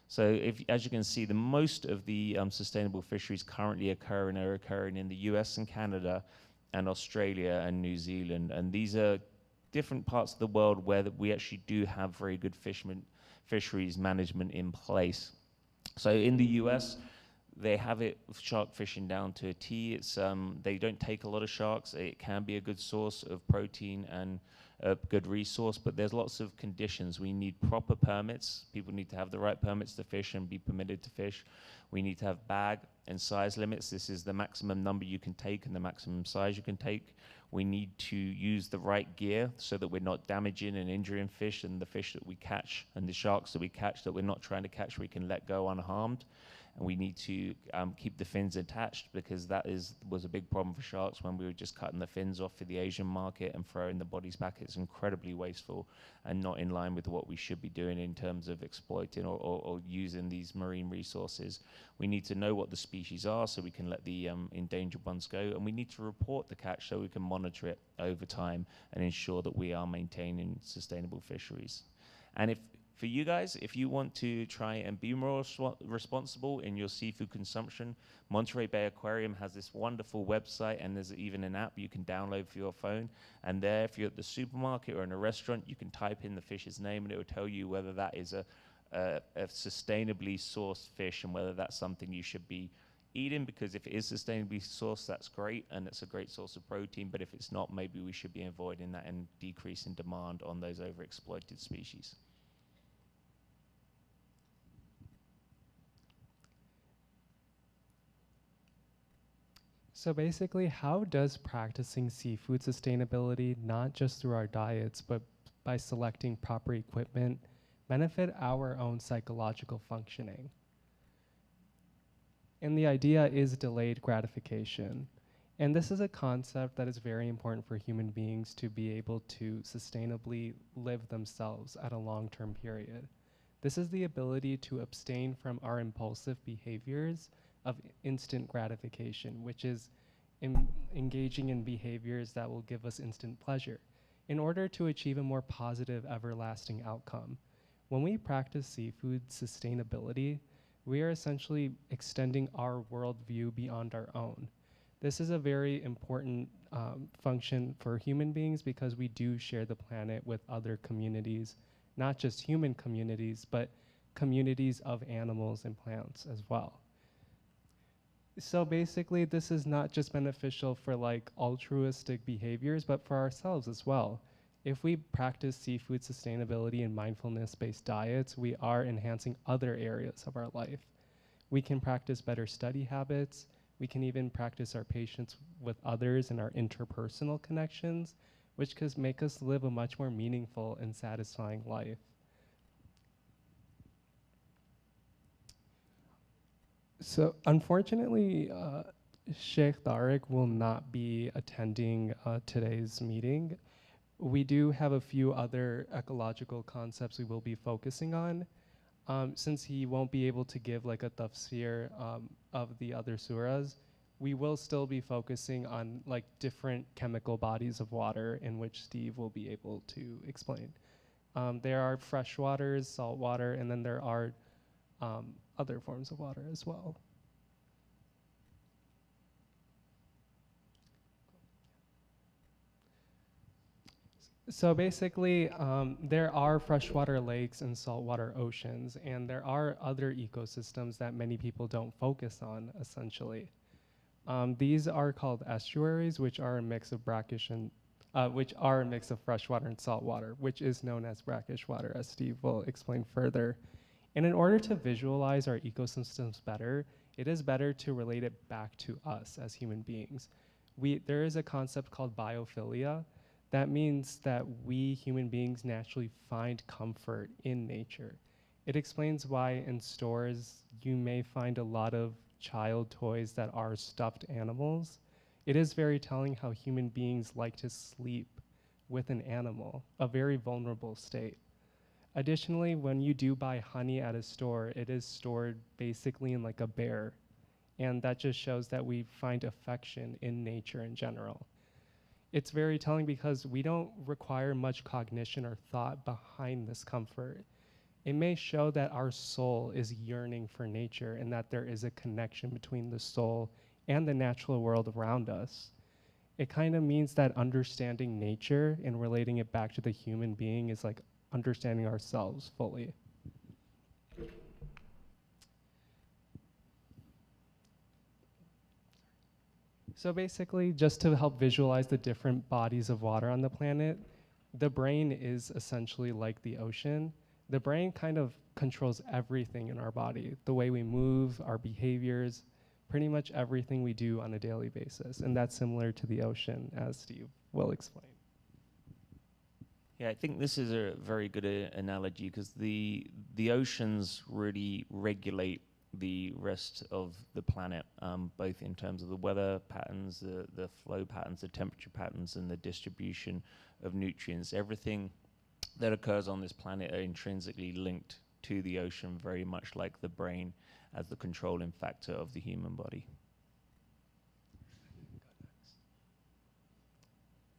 So as you can see, the most of the sustainable fisheries currently are occurring in the US and Canada and Australia and New Zealand. And these are different parts of the world where we actually do have very good fisheries management in place. So in the US, they have it shark fishing down to a T. It's they don't take a lot of sharks. It can be a good source of protein and a good resource, but there's lots of conditions. We need proper permits. People need to have the right permits to fish and be permitted to fish. We need to have bag and size limits. This is the maximum number you can take and the maximum size you can take. We need to use the right gear so that we're not damaging and injuring fish, and the fish that we catch and the sharks that we catch that we're not trying to catch, we can let go unharmed. And we need to keep the fins attached, because that was a big problem for sharks when we were just cutting the fins off for the Asian market and throwing the bodies back. It's incredibly wasteful and not in line with what we should be doing in terms of exploiting or using these marine resources. We need to know what the species are so we can let the endangered ones go, and we need to report the catch so we can monitor it over time and ensure that we are maintaining sustainable fisheries. And for you guys, if you want to try and be more responsible in your seafood consumption, Monterey Bay Aquarium has this wonderful website, and there's even an app you can download for your phone. And there, if you're at the supermarket or in a restaurant, you can type in the fish's name, and it will tell you whether that is a sustainably sourced fish and whether that's something you should be eating, because if it is sustainably sourced, that's great, and it's a great source of protein. But if it's not, maybe we should be avoiding that and decreasing demand on those overexploited species. So basically, how does practicing seafood sustainability, not just through our diets, but by selecting proper equipment, benefit our own psychological functioning? And the idea is delayed gratification. And this is a concept that is very important for human beings to be able to sustainably live themselves at a long-term period. This is the ability to abstain from our impulsive behaviors of instant gratification, which is engaging in behaviors that will give us instant pleasure, in order to achieve a more positive, everlasting outcome. When we practice seafood sustainability, we are essentially extending our worldview beyond our own. This is a very important function for human beings, because we do share the planet with other communities, not just human communities, but communities of animals and plants as well. So basically, this is not just beneficial for like altruistic behaviors, but for ourselves as well. If we practice seafood sustainability and mindfulness-based diets, we are enhancing other areas of our life. We can practice better study habits. We can even practice our patience with others and our interpersonal connections, which could make us live a much more meaningful and satisfying life. So unfortunately, Sheikh Tariq will not be attending today's meeting. We do have a few other ecological concepts we will be focusing on. Since he won't be able to give like a tafsir of the other surahs, we will still be focusing on like different chemical bodies of water in which Steve will be able to explain. There are fresh waters, salt water, and then there are other forms of water as well. So basically, there are freshwater lakes and saltwater oceans, and there are other ecosystems that many people don't focus on, essentially. These are called estuaries, which are a mix of brackish and which are a mix of freshwater and saltwater, which is known as brackish water, as Steve will explain further. And in order to visualize our ecosystems better, it is better to relate it back to us as human beings. There is a concept called biophilia. That means that we human beings naturally find comfort in nature. It explains why in stores you may find a lot of child toys that are stuffed animals. It is very telling how human beings like to sleep with an animal, a very vulnerable state. Additionally, when you do buy honey at a store, it is stored basically in like a bear. And that just shows that we find affection in nature in general. It's very telling because we don't require much cognition or thought behind this comfort. It may show that our soul is yearning for nature and that there is a connection between the soul and the natural world around us. It kind of means that understanding nature and relating it back to the human being is like understanding ourselves fully. So basically, just to help visualize the different bodies of water on the planet, the brain is essentially like the ocean. The brain kind of controls everything in our body, the way we move, our behaviors, pretty much everything we do on a daily basis. And that's similar to the ocean, as Steve will explain. Yeah, I think this is a very good analogy because the oceans really regulate the rest of the planet, both in terms of the weather patterns, the flow patterns, the temperature patterns, and the distribution of nutrients. Everything that occurs on this planet are intrinsically linked to the ocean, very much like the brain as the controlling factor of the human body.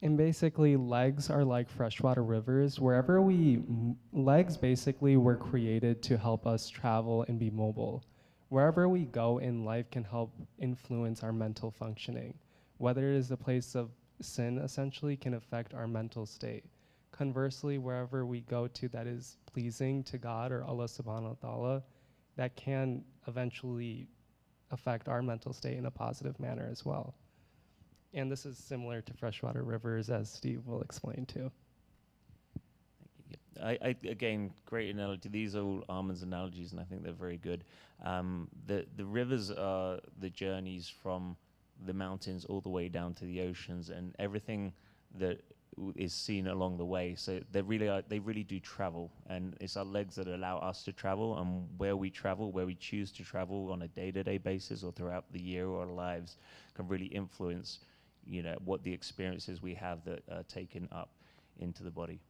And basically, legs are like freshwater rivers. Legs basically were created to help us travel and be mobile. Wherever we go in life can help influence our mental functioning. Whether it is a place of sin, essentially, can affect our mental state. Conversely, wherever we go to that is pleasing to God or Allah subhanahu wa ta'ala, that can eventually affect our mental state in a positive manner as well. And this is similar to freshwater rivers, as Steve will explain too. Again, great analogy. These are all Armin's analogies, and I think they're very good. The rivers are the journeys from the mountains all the way down to the oceans, and everything that is seen along the way. So they really do travel, and it's our legs that allow us to travel, and where we choose to travel on a day-to-day basis or throughout the year or our lives can really influence, what the experiences we have that are taken up into the body.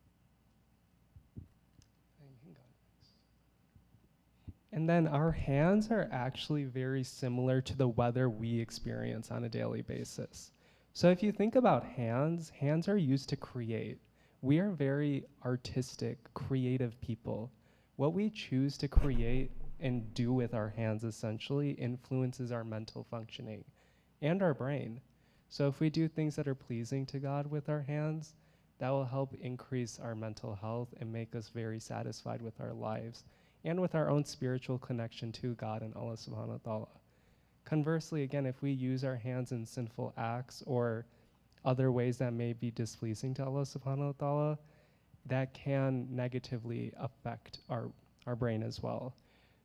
And then our hands are actually very similar to the weather we experience on a daily basis. So if you think about hands are used to create. We are very artistic, creative people. What we choose to create and do with our hands essentially influences our mental functioning and our brain. So if we do things that are pleasing to God with our hands, that will help increase our mental health and make us very satisfied with our lives. and with our own spiritual connection to God and Allah subhanahu wa ta'ala. Conversely, again, if we use our hands in sinful acts or other ways that may be displeasing to Allah subhanahu wa ta'ala, that can negatively affect our brain as well.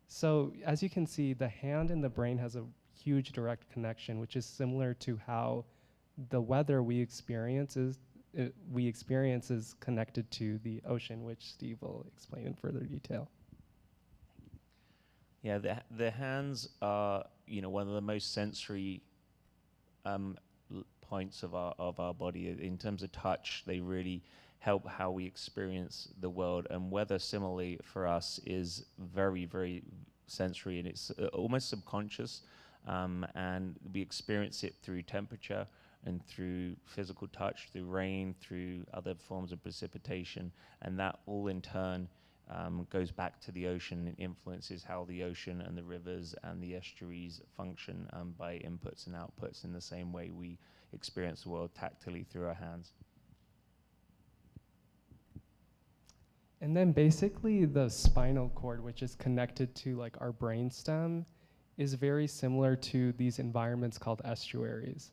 So as you can see, the hand and the brain has a huge direct connection, which is similar to how the weather we experience is connected to the ocean, which Steve will explain in further detail. Yeah, the hands are, one of the most sensory points of our body. In terms of touch, they really help how we experience the world. And weather, similarly for us, is very, very sensory, and it's almost subconscious. And we experience it through temperature and through physical touch, through rain, through other forms of precipitation, and that all in turn goes back to the ocean and influences how the ocean and the rivers and the estuaries function by inputs and outputs in the same way we experience the world tactily through our hands. And then basically the spinal cord, which is connected to like our brainstem, is very similar to these environments called estuaries.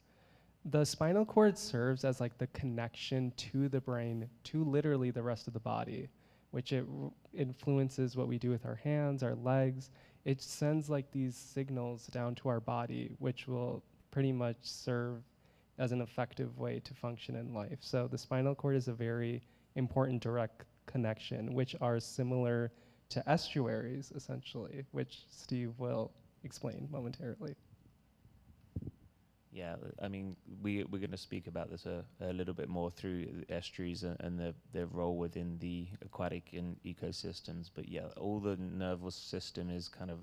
The spinal cord serves as like the connection to the brain, to literally the rest of the body, which it influences what we do with our hands, our legs. It sends like these signals down to our body, which will pretty much serve as an effective way to function in life. So the spinal cord is a very important direct connection, which are similar to estuaries, essentially, which Steve will explain momentarily. Yeah, I mean, we're going to speak about this a little bit more through the estuaries and their role within the aquatic and ecosystems. But yeah, all the nervous system is kind of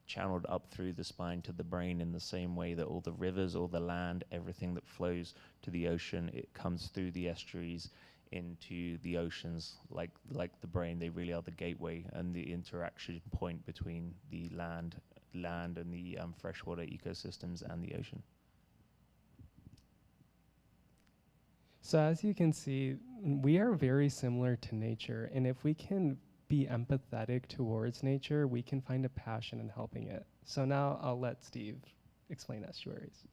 channeled up through the spine to the brain in the same way that all the rivers, all the land, everything that flows to the ocean, it comes through the estuaries into the oceans, like the brain. They really are the gateway and the interaction point between the land and the freshwater ecosystems and the ocean. So as you can see, we are very similar to nature, and if we can be empathetic towards nature, we can find a passion in helping it. So now I'll let Steve explain estuaries.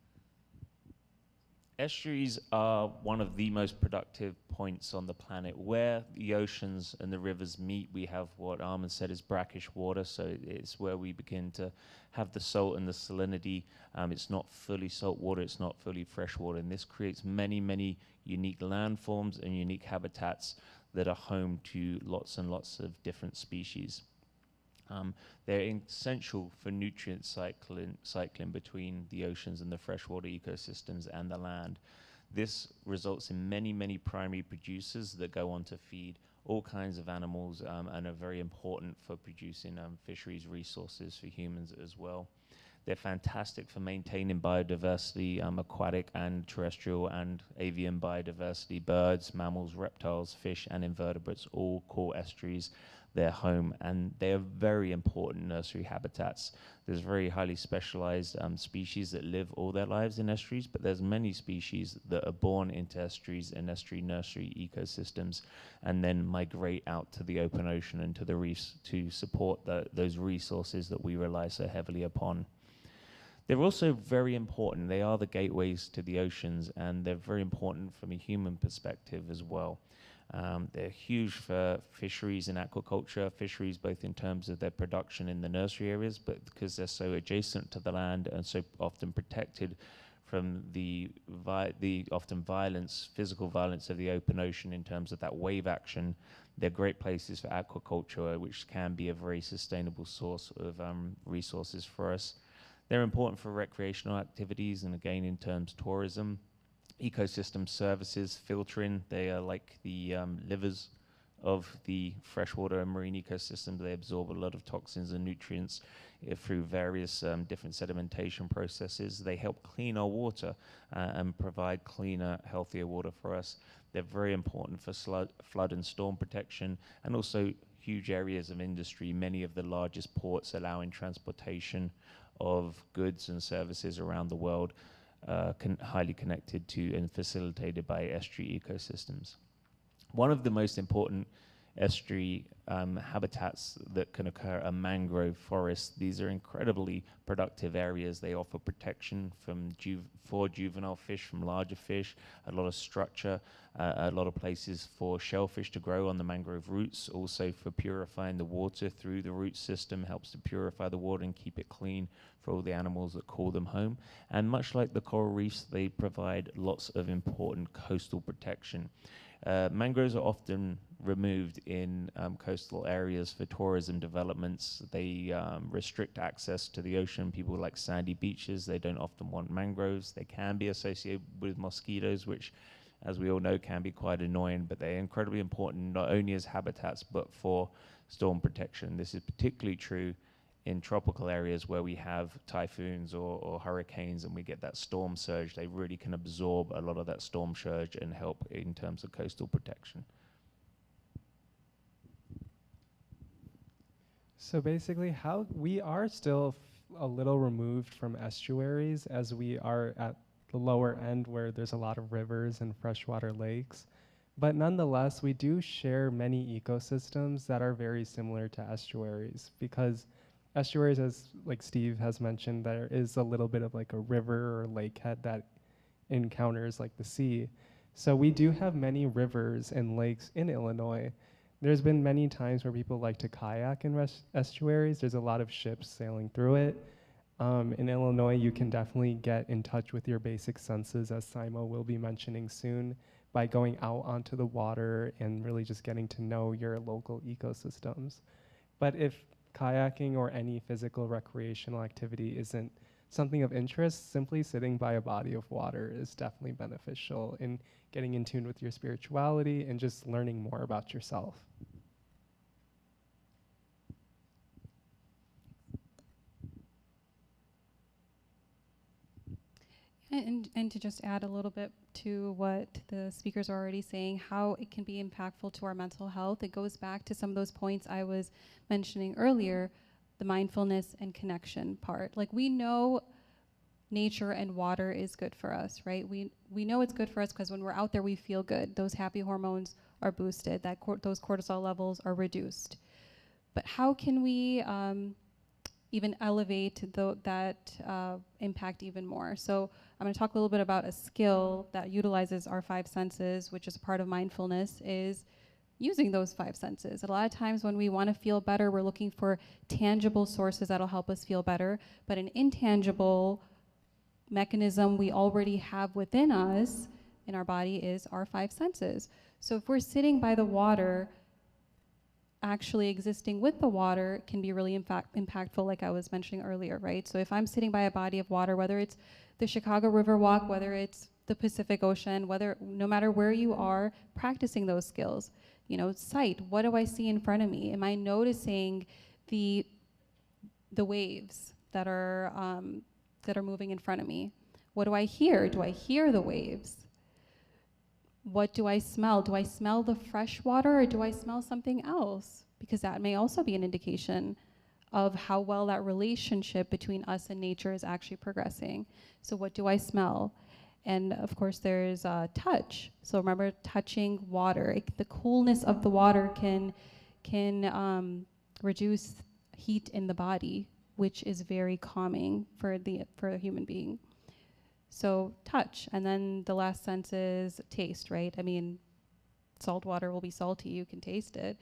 Estuaries are one of the most productive points on the planet. Where the oceans and the rivers meet, we have what Armin said is brackish water, so it's where we begin to have the salt and the salinity. It's not fully salt water, it's not fully fresh water, and this creates many, many unique landforms and unique habitats that are home to lots and lots of different species. They're essential for nutrient cycling between the oceans and the freshwater ecosystems and the land. This results in many, many primary producers that go on to feed all kinds of animals and are very important for producing fisheries resources for humans as well. They're fantastic for maintaining biodiversity, aquatic and terrestrial and avian biodiversity, birds, mammals, reptiles, fish, and invertebrates all call estuaries their home, and they are very important nursery habitats. There's very highly specialized species that live all their lives in estuaries, but there's many species that are born into estuaries and estuary nursery ecosystems and then migrate out to the open ocean and to the reefs to support those resources that we rely so heavily upon. They're also very important. They are the gateways to the oceans, and they're very important from a human perspective as well. They're huge for fisheries and aquaculture, fisheries both in terms of their production in the nursery areas, but because they're so adjacent to the land and so often protected from the often physical violence of the open ocean in terms of that wave action. They're great places for aquaculture, which can be a very sustainable source of resources for us. They're important for recreational activities and again in terms of tourism. Ecosystem services, filtering, they are like the livers of the freshwater and marine ecosystems. They absorb a lot of toxins and nutrients through various different sedimentation processes. They help clean our water and provide cleaner, healthier water for us. They're very important for flood and storm protection, and also huge areas of industry, many of the largest ports allowing transportation of goods and services around the world, highly connected to and facilitated by estuary ecosystems. One of the most important estuary habitats that can occur are mangrove forests. These are incredibly productive areas. They offer protection from for juvenile fish, from larger fish, a lot of structure, a lot of places for shellfish to grow on the mangrove roots, also for purifying the water through the root system, helps to purify the water and keep it clean for all the animals that call them home. And much like the coral reefs, they provide lots of important coastal protection. Mangroves are often removed in coastal areas for tourism developments. They restrict access to the ocean. People like sandy beaches. They don't often want mangroves. They can be associated with mosquitoes, which, as we all know, can be quite annoying, but they're incredibly important not only as habitats, but for storm protection. This is particularly true in tropical areas where we have typhoons or hurricanes and we get that storm surge. They really can absorb a lot of that storm surge and help in terms of coastal protection. So basically, how we are still a little removed from estuaries, as we are at the lower end where there's a lot of rivers and freshwater lakes. But nonetheless, we do share many ecosystems that are very similar to estuaries, because estuaries, as like Steve has mentioned, there is a little bit of like a river or lakehead that encounters like the sea. So we do have many rivers and lakes in Illinois. There's been many times where people like to kayak in estuaries. There's a lot of ships sailing through it. In Illinois, you can definitely get in touch with your basic senses, as Simo will be mentioning soon, by going out onto the water and really just getting to know your local ecosystems. But if kayaking or any physical recreational activity isn't something of interest, simply sitting by a body of water is definitely beneficial in getting in tune with your spirituality and just learning more about yourself. And to just add a little bit to what the speakers are already saying, how it can be impactful to our mental health, it goes back to some of those points I was mentioning earlier, the mindfulness and connection part. Like, we know nature and water is good for us, right? We know it's good for us because when we're out there, we feel good. Those happy hormones are boosted, those cortisol levels are reduced. But how can we even elevate that impact even more? So I'm going to talk a little bit about a skill that utilizes our 5 senses, which is a part of mindfulness, is using those 5 senses. A lot of times when we want to feel better, we're looking for tangible sources that'll help us feel better, but an intangible mechanism we already have within us, in our body, is our 5 senses. So if we're sitting by the water, actually existing with the water can be really impactful, like I was mentioning earlier, right? So if I'm sitting by a body of water, whether it's the Chicago River Walk, whether it's the Pacific Ocean, no matter where you are, practicing those skills. Sight, what do I see in front of me? Am I noticing the waves that are moving in front of me? What do I hear? Do I hear the waves? What do I smell? Do I smell the fresh water, or do I smell something else? Because that may also be an indication of how well that relationship between us and nature is actually progressing. So what do I smell? And of course there's touch. So remember, touching water. The coolness of the water can reduce heat in the body, which is very calming for a human being. So touch. And then the last sense is taste, right? I mean, salt water will be salty, you can taste it.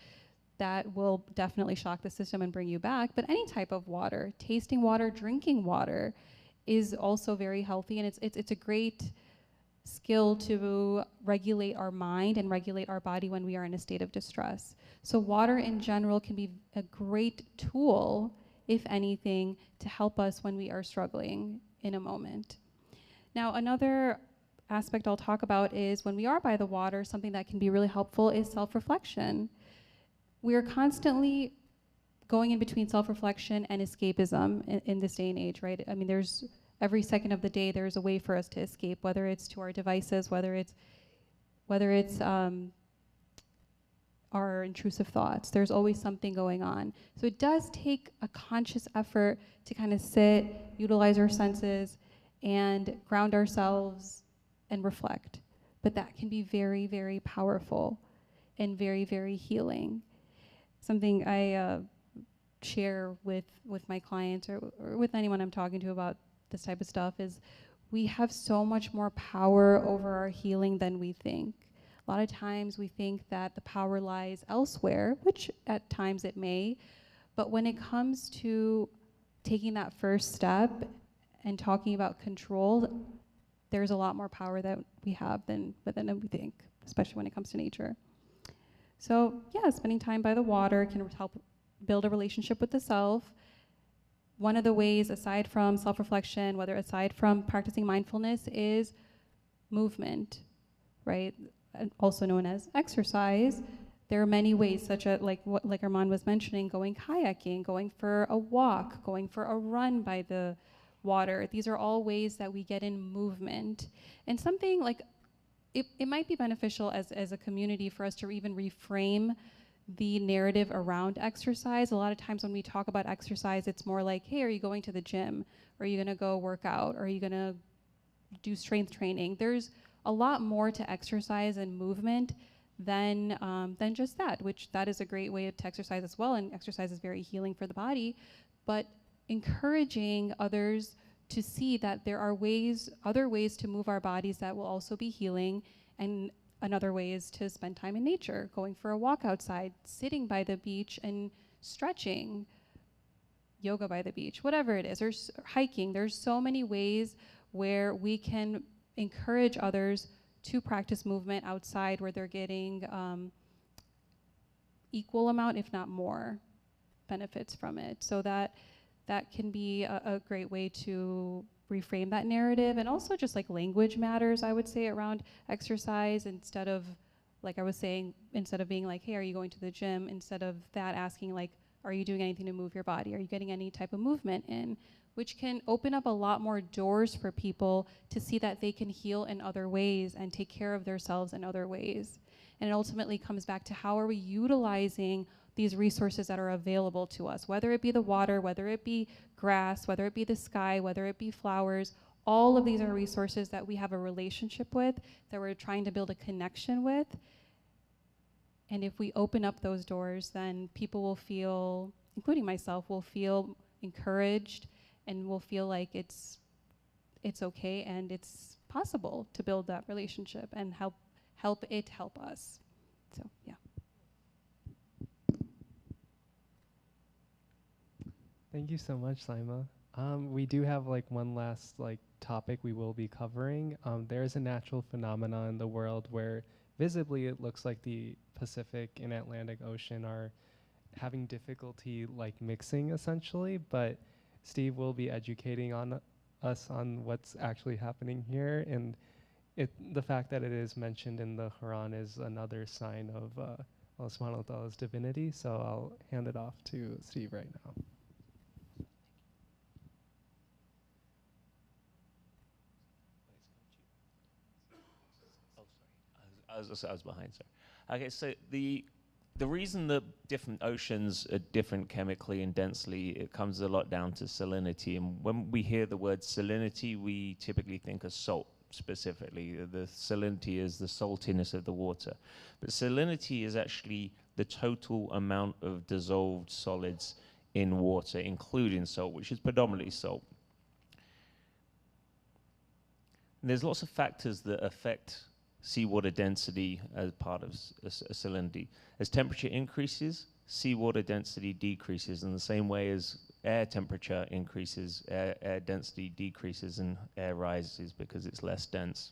That will definitely shock the system and bring you back. But any type of water, tasting water, drinking water, is also very healthy, and it's a great skill to regulate our mind and regulate our body when we are in a state of distress. So water in general can be a great tool, if anything, to help us when we are struggling in a moment. Now, another aspect I'll talk about is when we are by the water, something that can be really helpful is self-reflection. We are constantly going in between self-reflection and escapism in this day and age, right? I mean, there's every second of the day, there's a way for us to escape, whether it's to our devices, whether it's our intrusive thoughts. There's always something going on. So it does take a conscious effort to kind of sit, utilize our senses, and ground ourselves and reflect. But that can be very, very powerful and very, very healing. something I share with my clients or with anyone I'm talking to about this type of stuff is we have so much more power over our healing than we think. A lot of times we think that the power lies elsewhere, which at times it may, but when it comes to taking that first step and talking about control, there's a lot more power that we have than we think, especially when it comes to nature. So yeah, spending time by the water can help build a relationship with the self. One of the ways, aside from self-reflection, whether aside from practicing mindfulness, is movement, right? And also known as exercise. There are many ways, such as like Armand was mentioning, going kayaking, going for a walk, going for a run by the water. These are all ways that we get in movement. And something like, it might be beneficial as a community for us to even reframe the narrative around exercise. A lot of times when we talk about exercise, it's more like, hey, are you going to the gym? Are you gonna go work out? Are you gonna do strength training? There's a lot more to exercise and movement than just that, which that is a great way to exercise as well, and exercise is very healing for the body, but encouraging others to see that there are other ways to move our bodies that will also be healing. And another way is to spend time in nature, going for a walk outside, sitting by the beach and stretching, yoga by the beach, whatever it is, or hiking. There's so many ways where we can encourage others to practice movement outside where they're getting equal amount, if not more, benefits from it. So that can be a great way to reframe that narrative. And also just like language matters, I would say, around exercise. Instead of, like I was saying, instead of being like, hey, are you going to the gym? Instead of that, asking like, are you doing anything to move your body? Are you getting any type of movement in? Which can open up a lot more doors for people to see that they can heal in other ways and take care of themselves in other ways. And it ultimately comes back to how are we utilizing these resources that are available to us, whether it be the water, whether it be grass, whether it be the sky, whether it be flowers. All of these are resources that we have a relationship with, that we're trying to build a connection with. And if we open up those doors, then people will feel, including myself, will feel encouraged and will feel like it's okay and it's possible to build that relationship and help it help us. So yeah. Thank you so much, Saima. We do have like one last like topic we will be covering. There is a natural phenomenon in the world where visibly it looks like the Pacific and Atlantic Ocean are having difficulty like mixing essentially, but Steve will be educating us on what's actually happening here, and the fact that it is mentioned in the Quran is another sign of Allah subhanahu wa ta'ala's divinity. So I'll hand it off to Steve right now. I was behind, sorry. Okay, so the reason that different oceans are different chemically and densely, it comes a lot down to salinity. And when we hear the word salinity, we typically think of salt specifically. The salinity is the saltiness of the water. But salinity is actually the total amount of dissolved solids in water, including salt, which is predominantly salt. And there's lots of factors that affect seawater density as part of salinity. As temperature increases, seawater density decreases in the same way as air temperature increases, air density decreases and air rises because it's less dense.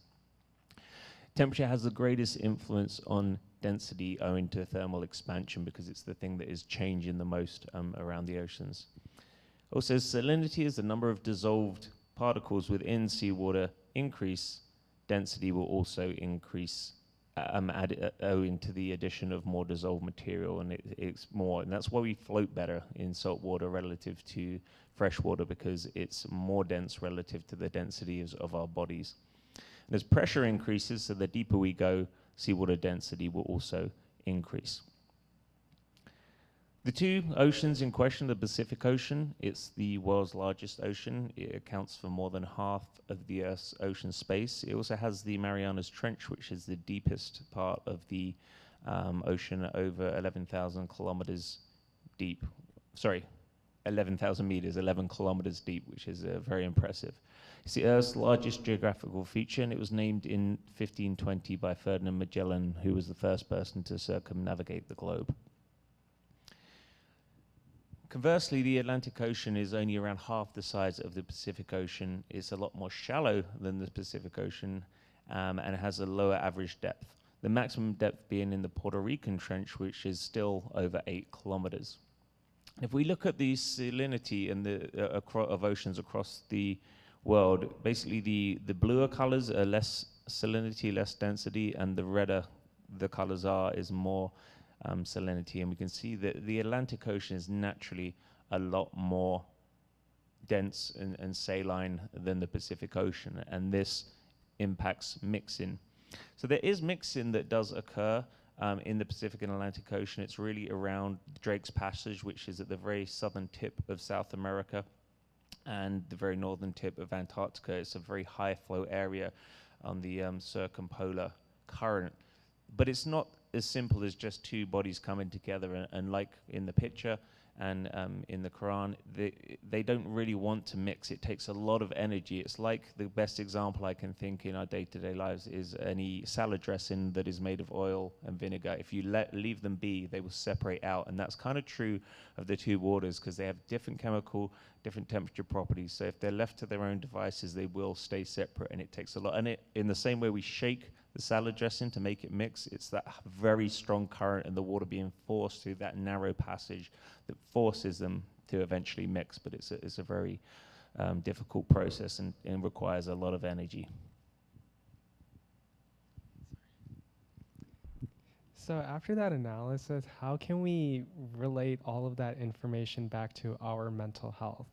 Temperature has the greatest influence on density owing to thermal expansion because it's the thing that is changing the most around the oceans. Also, salinity is the number of dissolved particles within seawater increase, density will also increase owing to the addition of more dissolved material, and it's more, and that's why we float better in salt water relative to fresh water, because it's more dense relative to the density of our bodies. And as pressure increases, so the deeper we go, seawater density will also increase. The two oceans in question, the Pacific Ocean, it's the world's largest ocean. It accounts for more than half of the Earth's ocean space. It also has the Marianas Trench, which is the deepest part of the ocean over 11,000 kilometers deep. Sorry, 11,000 meters, 11 kilometers deep, which is very impressive. It's the Earth's largest geographical feature, and it was named in 1520 by Ferdinand Magellan, who was the first person to circumnavigate the globe. Conversely, the Atlantic Ocean is only around half the size of the Pacific Ocean. It's a lot more shallow than the Pacific Ocean, and it has a lower average depth. The maximum depth being in the Puerto Rican Trench, which is still over 8 kilometers. If we look at the salinity in of oceans across the world, basically the bluer colors are less salinity, less density, and the redder the colors is more salinity. And we can see that the Atlantic Ocean is naturally a lot more dense and saline than the Pacific Ocean, and this impacts mixing. So there is mixing that does occur in the Pacific and Atlantic Ocean. It's really around Drake's Passage, which is at the very southern tip of South America, and the very northern tip of Antarctica. It's a very high flow area on the circumpolar current. But it's not as simple as just two bodies coming together, and like in the picture and in the Quran, they don't really want to mix. It takes a lot of energy. It's like the best example I can think in our day-to-day lives is any salad dressing that is made of oil and vinegar. If you leave them be, they will separate out, and that's kind of true of the two waters because they have different chemical, different temperature properties. So if they're left to their own devices, they will stay separate, and it takes a lot. And in the same way we shake the salad dressing to make it mix, it's that very strong current and the water being forced through that narrow passage that forces them to eventually mix. But it's a very difficult process and requires a lot of energy. So after that analysis, how can we relate all of that information back to our mental health?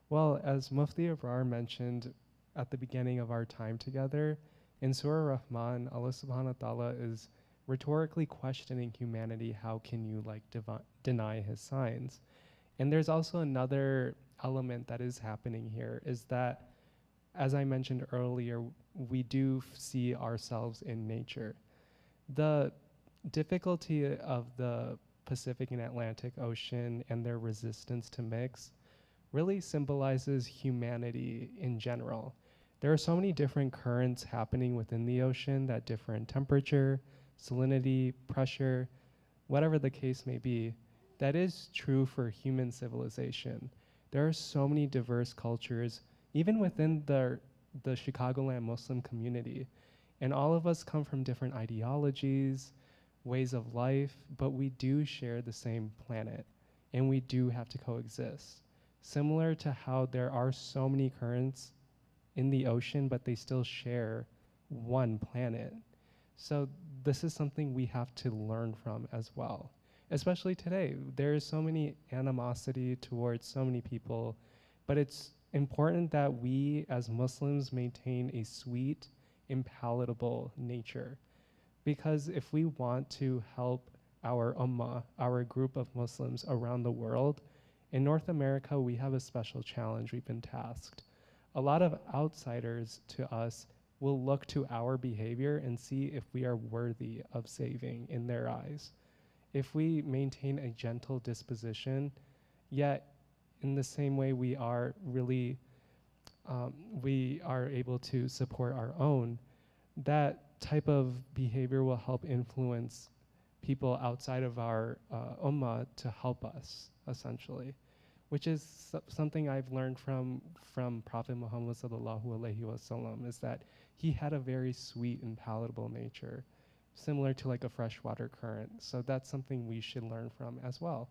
Well, as Mufti Abrar mentioned at the beginning of our time together, in Surah Rahman, Allah subhanahu wa ta'ala is rhetorically questioning humanity, how can you deny his signs? And there's also another element that is happening here, is that, as I mentioned earlier, we do see ourselves in nature. The difficulty of the Pacific and Atlantic Ocean and their resistance to mix really symbolizes humanity in general. There are so many different currents happening within the ocean that differ in temperature, salinity, pressure, whatever the case may be. That is true for human civilization. There are so many diverse cultures, even within the Chicagoland Muslim community. And all of us come from different ideologies, ways of life, but we do share the same planet, and we do have to coexist. Similar to how there are so many currents in the ocean, but they still share one planet. So this is something we have to learn from as well. Especially today, there is so many animosity towards so many people, but it's important that we as Muslims maintain a sweet and palatable nature. Because if we want to help our ummah, our group of Muslims around the world, in North America, we have a special challenge we've been tasked. A lot of outsiders to us will look to our behavior and see if we are worthy of saving in their eyes. If we maintain a gentle disposition, yet in the same way we are really, we are able to support our own, that type of behavior will help influence people outside of our ummah to help us, essentially, which is something I've learned from Prophet Muhammad sallallahu alaihi wasallam, is that he had a very sweet and palatable nature, similar to like a freshwater current. So that's something we should learn from as well.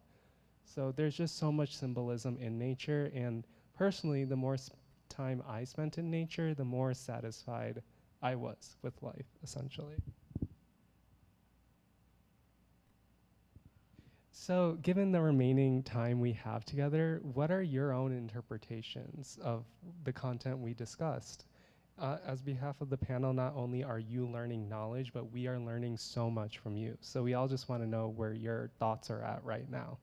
So there's just so much symbolism in nature, and personally, the more time I spent in nature, the more satisfied I was with life, essentially. So given the remaining time we have together, what are your own interpretations of the content we discussed? As behalf of the panel, not only are you learning knowledge, but we are learning so much from you. So we all just want to know where your thoughts are at right now.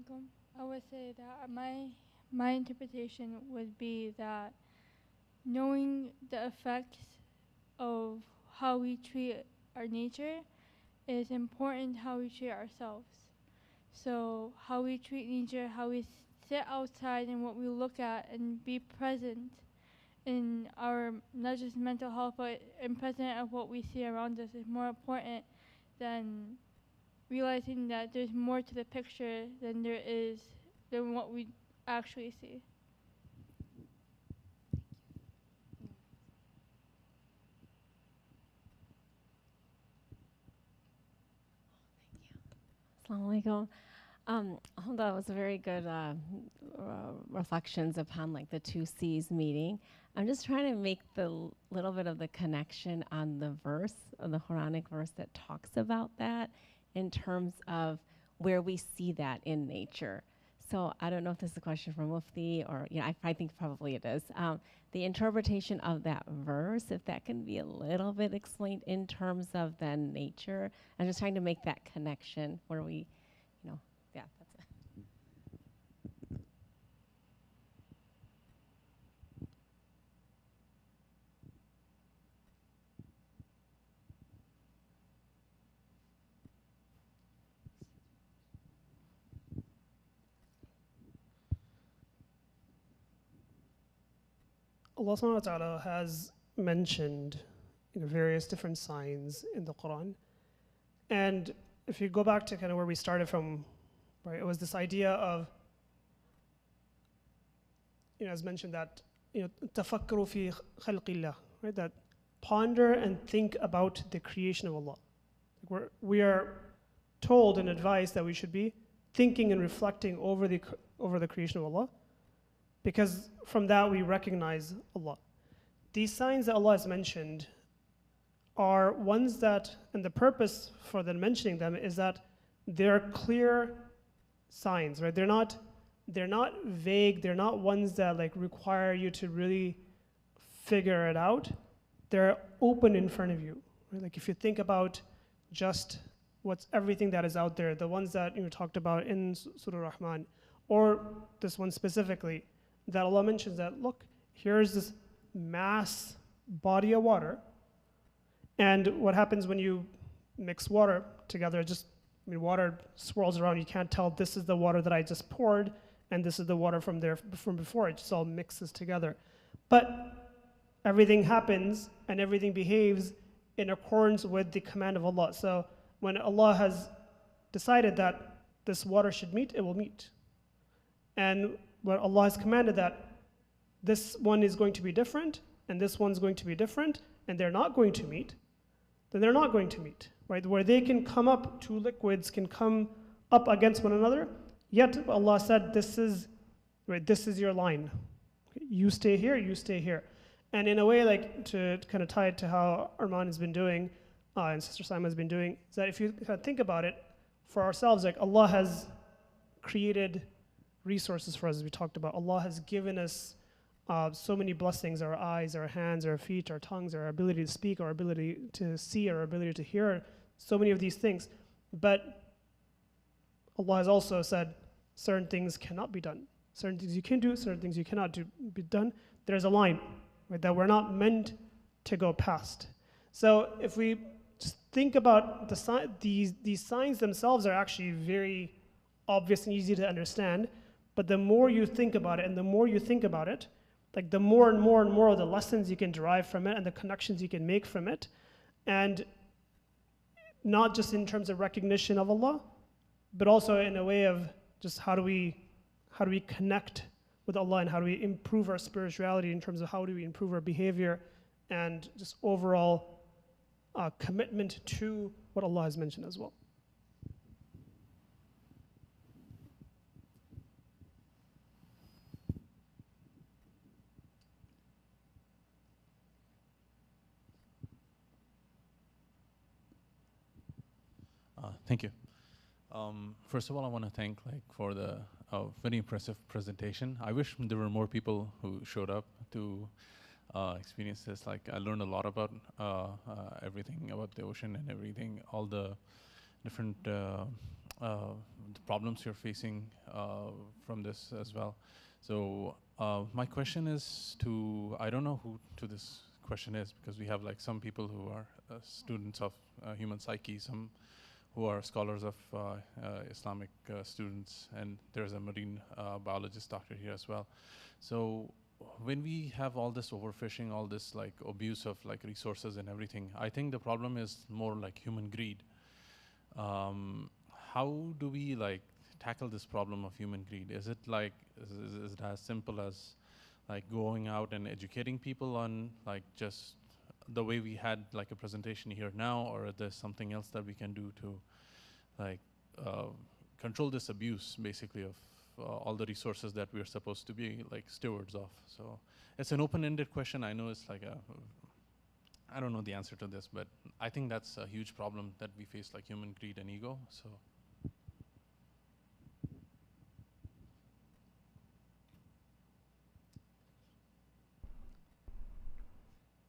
alaikum. I would say that my interpretation would be that knowing the effects of how we treat our nature is important how we treat ourselves. So how we treat nature, how we sit outside and what we look at and be present in our not just mental health but in present of what we see around us is more important than realizing that there's more to the picture than what we actually see. Assalamu alaikum. That was a very good reflections upon like the two C's meeting. I'm just trying to make the little bit of the connection on the verse, of the Quranic verse that talks about that in terms of where we see that in nature. So I don't know if this is a question for Mufti or, I think probably it is. The interpretation of that verse, if that can be a little bit explained in terms of then nature. I'm just trying to make that connection where we, yeah, that's it. Allah subhanahu wa ta'ala has mentioned various different signs in the Quran. And if you go back to kind of where we started from, right, it was this idea of, as mentioned that, tafakkaru fi khalqillah, right, that ponder and think about the creation of Allah. We are told and advised that we should be thinking and reflecting over the creation of Allah, because from that we recognize Allah. These signs that Allah has mentioned are ones that, and the purpose for them mentioning them is that they're clear signs, right? They're not vague. They're not ones that like require you to really figure it out. They're open in front of you. Right? Like if you think about just what's everything that is out there, the ones that talked about in Surah Rahman, or this one specifically, that Allah mentions that, look, here's this mass body of water, and what happens when you mix water together, water swirls around, you can't tell this is the water that I just poured, and this is the water from before, it just all mixes together. But everything happens, and everything behaves in accordance with the command of Allah. So when Allah has decided that this water should meet, it will meet. And where Allah has commanded that this one is going to be different, and this one's going to be different, and they're not going to meet, then they're not going to meet, right? Where they can come up, two liquids can come up against one another, yet Allah said, this is your line. You stay here, you stay here. And in a way, like to kind of tie it to how Arman has been doing, and Sister Saima has been doing, is that if you kind of think about it, for ourselves, like Allah has created resources for us, as we talked about. Allah has given us so many blessings, our eyes, our hands, our feet, our tongues, our ability to speak, our ability to see, our ability to hear, so many of these things. But Allah has also said certain things cannot be done. Certain things you can do, certain things you cannot be done. There's a line, right, that we're not meant to go past. So if we just think about these signs themselves are actually very obvious and easy to understand. But the more you think about it, and the more you think about it, like the more and more and more of the lessons you can derive from it and the connections you can make from it. And not just in terms of recognition of Allah, but also in a way of just how do we connect with Allah, and how do we improve our spirituality in terms of how do we improve our behavior and just overall commitment to what Allah has mentioned as well. Thank you. First of all, I want to thank for the very impressive presentation. I wish there were more people who showed up to experience this. I learned a lot about everything about the ocean and everything, all the different the problems you're facing from this as well. So my question is to, I don't know who to this question is, because we have like some people who are students of human psyche, some who are scholars of Islamic students, and there's a marine biologist doctor here as well. So when we have all this overfishing, all this like abuse of like resources and everything, I think the problem is more like human greed. How do we like tackle this problem of human greed? Is it like, is it as simple as like going out and educating people on like just the way we had like a presentation here now, or is there something else that we can do to like control this abuse basically of all the resources that we're supposed to be like stewards of? So it's an open-ended question. I know it's like I don't know the answer to this, but I think that's a huge problem that we face, like human greed and ego. So.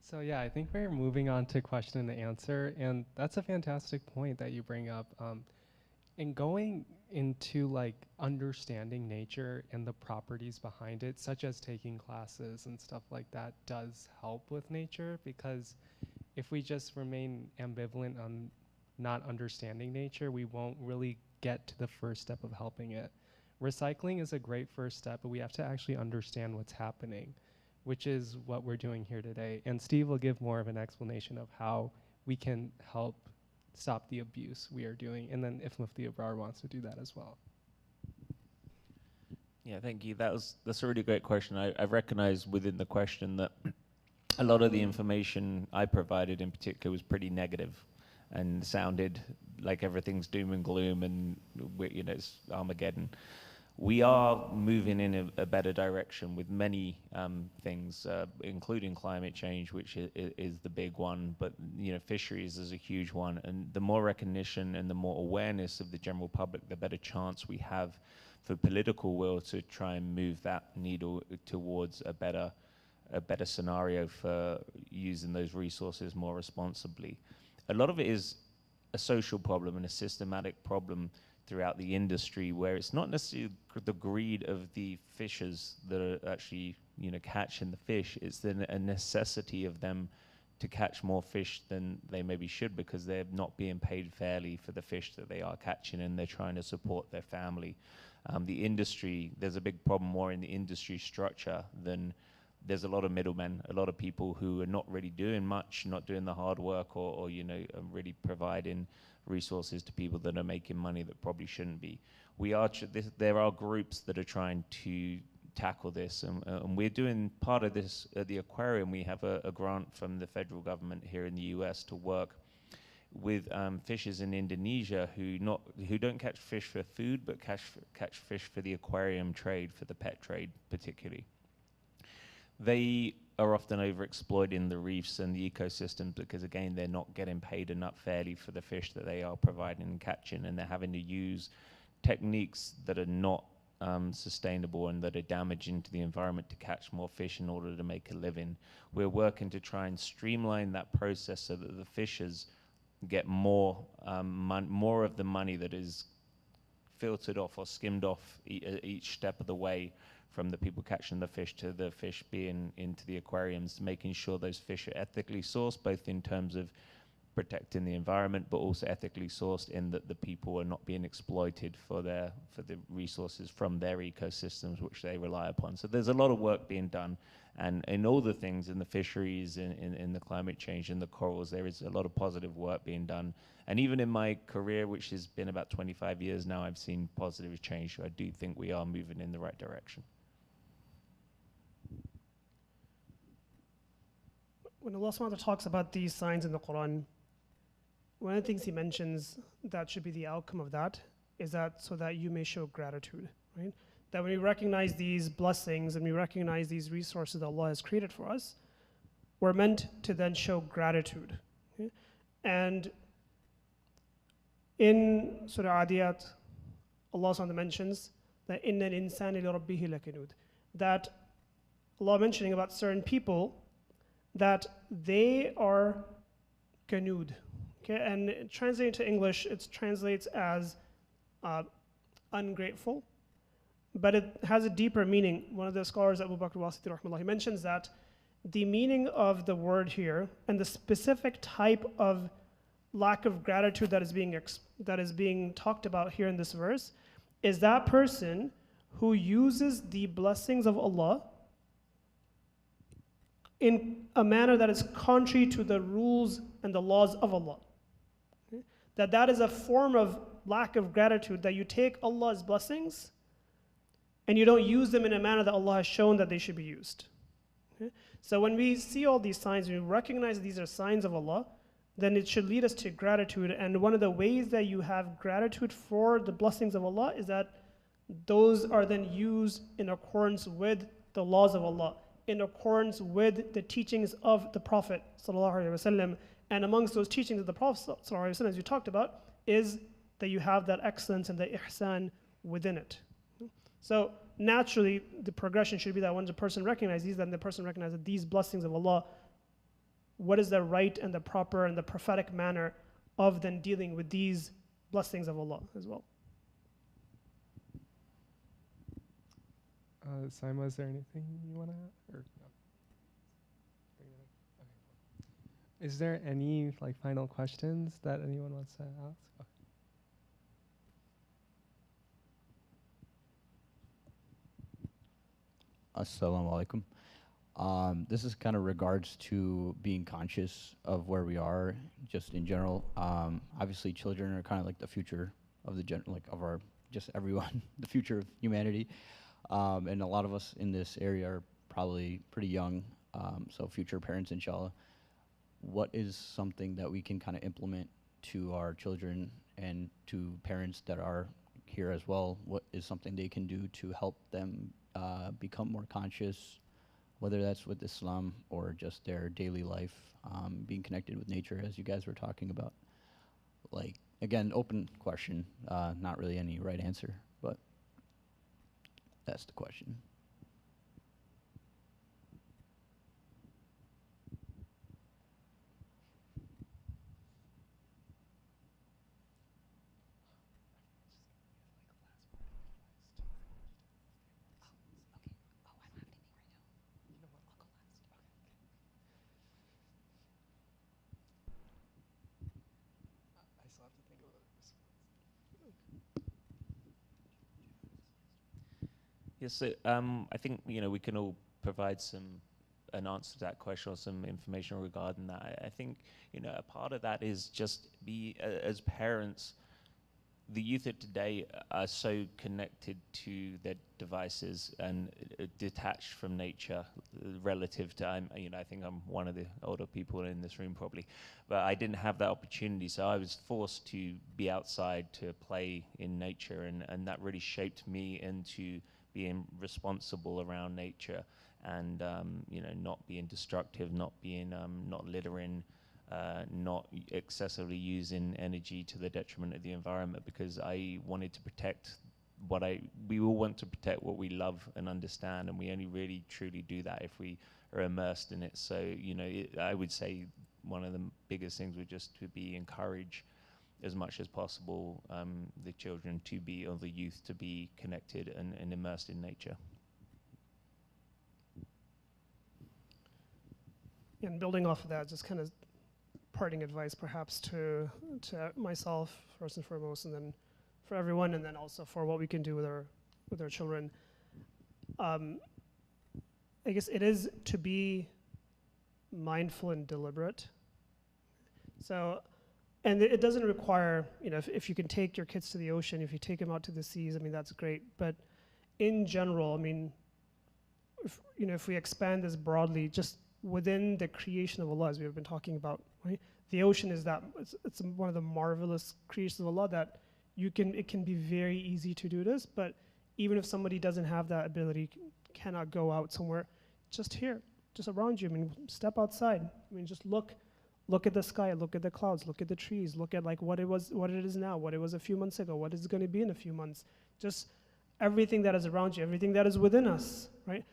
So yeah, I think we're moving on to question and answer, and that's a fantastic point that you bring up. And going into like understanding nature and the properties behind it, such as taking classes and stuff like that, does help with nature, because if we just remain ambivalent on not understanding nature, we won't really get to the first step of helping it. Recycling is a great first step, but we have to actually understand what's happening, which is what we're doing here today. And Steve will give more of an explanation of how we can help stop the abuse we are doing. And then if Mufti Abrar wants to do that as well. Yeah, thank you. That's a really great question. I recognize within the question that a lot of the information I provided in particular was pretty negative and sounded like everything's doom and gloom and it's Armageddon. We are moving in a better direction with many things, including climate change, which is the big one. But fisheries is a huge one, and the more recognition and the more awareness of the general public, the better chance we have for political will to try and move that needle towards a better scenario for using those resources more responsibly. A lot of it is a social problem and a systematic problem throughout the industry, where it's not necessarily the greed of the fishers that are actually catching the fish. It's a necessity of them to catch more fish than they maybe should, because they're not being paid fairly for the fish that they are catching, and they're trying to support their family. The industry, there's a big problem more in the industry structure than there's a lot of middlemen, a lot of people who are not really doing much, not doing the hard work, or really providing resources to people that are making money that probably shouldn't be. There are groups that are trying to tackle this, and we're doing part of this at the aquarium. We have a grant from the federal government here in the US to work with fishers in Indonesia who don't catch fish for food, but catch fish for the aquarium trade, for the pet trade particularly. They are often overexploiting the reefs and the ecosystems because, again, they're not getting paid enough fairly for the fish that they are providing and catching, and they're having to use techniques that are not sustainable and that are damaging to the environment to catch more fish in order to make a living. We're working to try and streamline that process so that the fishers get more of the money that is filtered off or skimmed off each step of the way, from the people catching the fish to the fish being into the aquariums, making sure those fish are ethically sourced, both in terms of protecting the environment, but also ethically sourced in that the people are not being exploited for the resources from their ecosystems, which they rely upon. So there's a lot of work being done, and in all the things, in the fisheries, in the climate change, in the corals, there is a lot of positive work being done. And even in my career, which has been about 25 years now, I've seen positive change. So I do think we are moving in the right direction. When Allah subhanahu wa ta'ala talks about these signs in the Quran, one of the things he mentions that should be the outcome of that is that so that you may show gratitude, right? That when we recognize these blessings and we recognize these resources that Allah has created for us, we're meant to then show gratitude. Okay? And in Surah Adiyat, Allah subhanahu wa ta'ala mentions that إِنَّ الْإِنسَانِ لِرَبِّهِ لَكَنُودٌ, that Allah mentioning about certain people, that they are kanud. Okay, and translated to English, it translates as ungrateful, but it has a deeper meaning. One of the scholars, Abu Bakr Wasiti rahimahullah, he mentions that the meaning of the word here and the specific type of lack of gratitude that is being talked about here in this verse is that person who uses the blessings of Allah in a manner that is contrary to the rules and the laws of Allah. Okay? That is a form of lack of gratitude, that you take Allah's blessings and you don't use them in a manner that Allah has shown that they should be used. Okay? So when we see all these signs, we recognize these are signs of Allah, then it should lead us to gratitude. And one of the ways that you have gratitude for the blessings of Allah is that those are then used in accordance with the laws of Allah, in accordance with the teachings of the Prophet ﷺ. And amongst those teachings of the Prophet ﷺ, as you talked about, is that you have that excellence and the ihsan within it. So naturally, the progression should be that once a person recognizes these, then the person recognizes that these blessings of Allah, what is the right and the proper and the prophetic manner of then dealing with these blessings of Allah as well. Saima, is there anything you want to add? Or no? Okay. Is there any final questions that anyone wants to ask? Okay. Assalamu alaikum. This is kind of regards to being conscious of where we are, just in general. Obviously, children are kind of like the future of just everyone, the future of humanity. And a lot of us in this area are probably pretty young, so future parents, inshallah. What is something that we can kind of implement to our children and to parents that are here as well? What is something they can do to help them become more conscious, whether that's with Islam or just their daily life, being connected with nature, as you guys were talking about? Again, open question, not really any right answer, but that's the question. Yes, so I think we can all provide an answer to that question or some information regarding that. I think a part of that is just as parents, the youth of today are so connected to their devices and detached from nature relative to I think I'm one of the older people in this room probably, but I didn't have that opportunity, so I was forced to be outside to play in nature, and that really shaped me into being responsible around nature, and not being destructive, not littering, not excessively using energy to the detriment of the environment, because I wanted to protect we all want to protect what we love and understand, and we only really truly do that if we are immersed in it. So I would say one of the biggest things would just to be encourage as much as possible the children to be, or the youth to be connected and immersed in nature. And building off of that, just kind of parting advice perhaps to myself first and foremost, and then for everyone, and then also for what we can do with our children. I guess it is to be mindful and deliberate. So, and it doesn't require, if you can take your kids to the ocean, if you take them out to the seas, that's great. But in general, if we expand this broadly, just within the creation of Allah, as we've been talking about, right? The ocean is it's one of the marvelous creations of Allah that it can be very easy to do this, but even if somebody doesn't have that ability, cannot go out somewhere, just here, just around you, step outside, just look at the sky, look at the clouds, look at the trees, look at what it is now, what it was a few months ago, what is going to be in a few months, just everything that is around you, everything that is within us, right?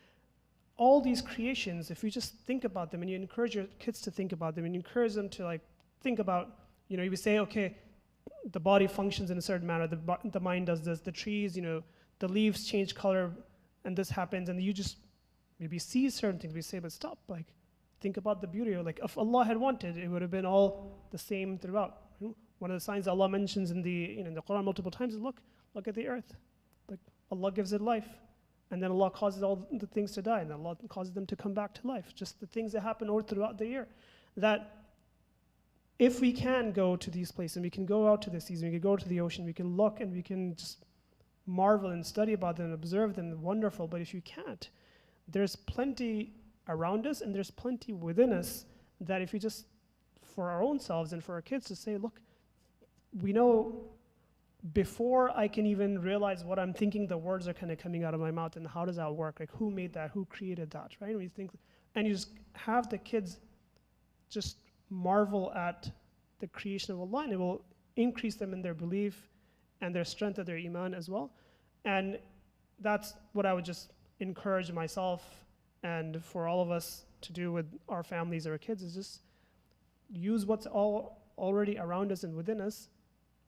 All these creations, if you just think about them and you encourage your kids to think about them and you encourage them to think about, you say, okay, the body functions in a certain manner, the mind does this, the trees, the leaves change color, and this happens, and you just maybe see certain things. We say, but stop, like, think about the beauty. Like, if Allah had wanted, it would have been all the same throughout. One of the signs Allah mentions in the Quran multiple times is look at the earth. Like, Allah gives it life, and then Allah causes all the things to die, and then Allah causes them to come back to life. Just the things that happen all throughout the year. That if we can go to these places, and we can go out to the seas, we can go to the ocean, we can look and we can just marvel and study about them and observe them, wonderful. But if you can't, there's plenty around us and there's plenty within us that if we just, for our own selves and for our kids to say, look, we know before I can even realize what I'm thinking, the words are kind of coming out of my mouth, and how does that work? Like, who made that? Who created that, right? And we think, and you just have the kids just marvel at the creation of Allah, and it will increase them in their belief and their strength of their iman as well. And that's what I would just encourage myself and for all of us to do with our families or our kids, is just use what's already around us and within us,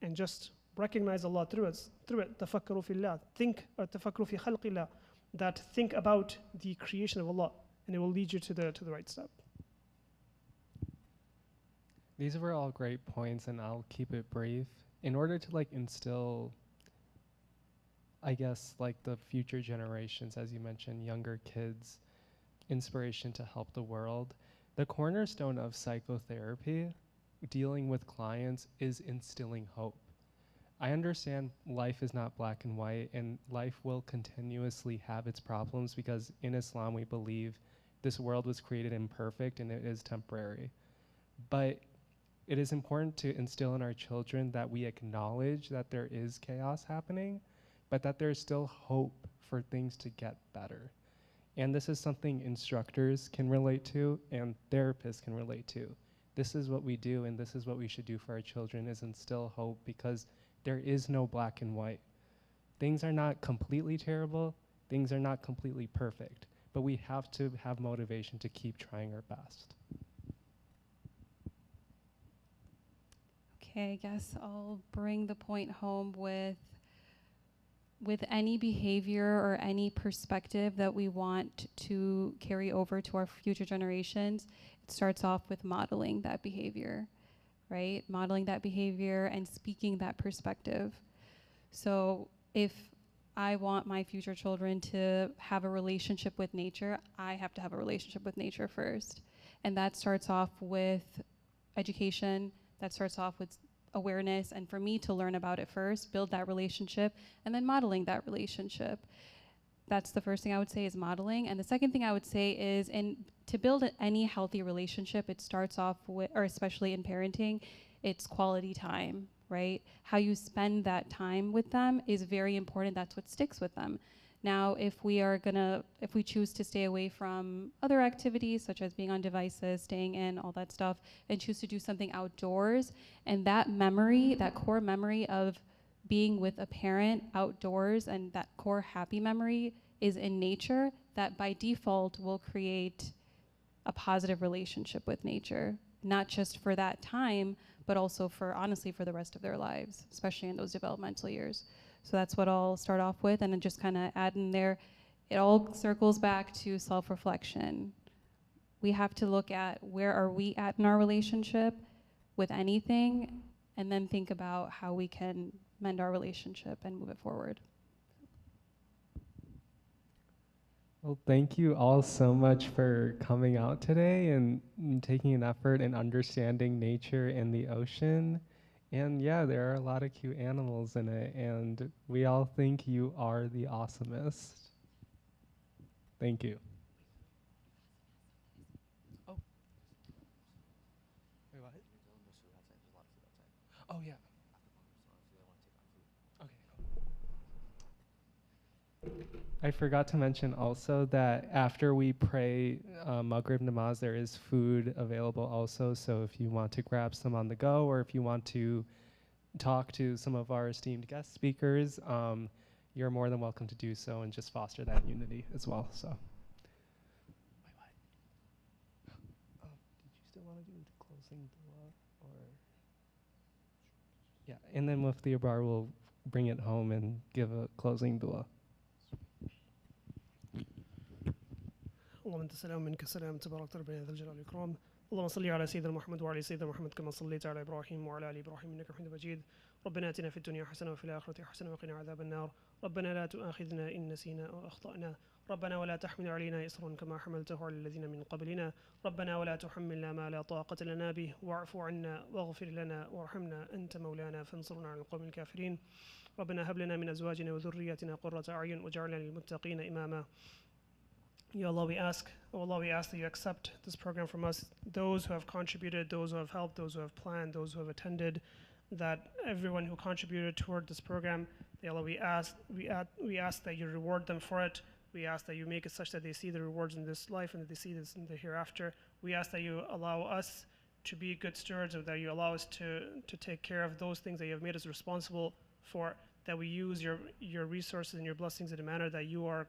and just recognize Allah through it. Tafakkaru fillah. Think, or tafakkaru fi khalqillah. That think about the creation of Allah, and it will lead you to the right step. These were all great points, and I'll keep it brief. In order to instill, I guess, the future generations, as you mentioned, younger kids, inspiration to help the world, the cornerstone of psychotherapy, dealing with clients, is instilling hope. I understand life is not black and white, and life will continuously have its problems, because in Islam we believe this world was created imperfect and it is temporary. But it is important to instill in our children that we acknowledge that there is chaos happening, but that there's still hope for things to get better. And this is something instructors can relate to and therapists can relate to. This is what we do, and this is what we should do for our children, is instill hope, because there is no black and white. Things are not completely terrible, things are not completely perfect, but we have to have motivation to keep trying our best. Okay, I guess I'll bring the point home with any behavior or any perspective that we want to carry over to our future generations. It starts off with modeling that behavior, right? Modeling that behavior and speaking that perspective. So if I want my future children to have a relationship with nature, I have to have a relationship with nature first. And that starts off with education, that starts off with awareness, and for me to learn about it first, build that relationship, and then modeling that relationship. That's the first thing I would say, is modeling. And the second thing I would say is, to build any healthy relationship, it starts off with, or especially in parenting, it's quality time, right? How you spend that time with them is very important. That's what sticks with them. Now, if we choose to stay away from other activities, such as being on devices, staying in, all that stuff, and choose to do something outdoors, and that memory, that core memory of being with a parent outdoors, and that core happy memory is in nature, that by default will create a positive relationship with nature, not just for that time, but also honestly for the rest of their lives, especially in those developmental years. So that's what I'll start off with, and then just kind of add in there, it all circles back to self-reflection. We have to look at where are we at in our relationship with anything, and then think about how we can mend our relationship and move it forward. Well, thank you all so much for coming out today and taking an effort in understanding nature and the ocean. And yeah, there are a lot of cute animals in it, and we all think you are the awesomest. Thank you. Oh. Wait, what? Oh, yeah. Okay, cool. I forgot to mention also that after we pray Maghrib Namaz, there is food available also. So if you want to grab some on the go, or if you want to talk to some of our esteemed guest speakers, you're more than welcome to do so, and just foster that unity as well. So. Wait, what? Did you still want to do the closing dua, or? Yeah, and then Mufti Abar will bring it home and give a closing dua. اللهم انت سلام منك سلام تبارك ربنا ذا الجلال والاكرام. اللهم صل على سيدنا محمد وعلى سيدنا محمد كما صليت على ابراهيم وعلى ال ابراهيم انك حميد مجيد. ربنا اتنا في الدنيا حسنه وفي الاخره حسنه وقنا عذاب النار. ربنا لا تؤاخذنا ان نسينا او اخطانا. ربنا ولا تحمل علينا إصرا كما حملته على الذين من قبلنا. ربنا ولا تحملنا ما لا طاقة لنا به واعف عنا واغفر لنا وارحمنا أنت مولانا فانصرنا على القوم الكافرين. ربنا هب لنا من أزواجنا وذرياتنا قرة أعين واجعلنا للمتقين إماما. Ya Allah, we ask that you accept this program from us, those who have contributed, those who have helped, those who have planned, those who have attended, that everyone who contributed toward this program, Ya Allah, we ask that you reward them for it. We ask that you make it such that they see the rewards in this life and that they see this in the hereafter. We ask that you allow us to be good stewards, or that you allow us to take care of those things that you have made us responsible for, that we use your resources and your blessings in a manner that you're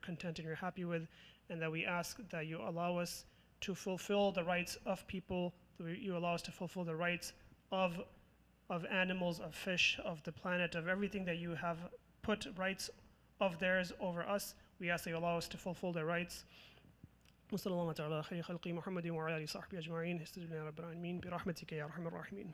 content and you're happy with, and that we ask that you allow us to fulfill the rights of people, that you allow us to fulfill the rights of animals, of fish, of the planet, of everything that you have put rights of theirs over us. We ask that you allow us to fulfill their rights. وصلى الله على خير خلق محمد وعلى آله وصحبه أجمعين. استجب لنا رب العالمين برحمتك يا أرحم الراحمين.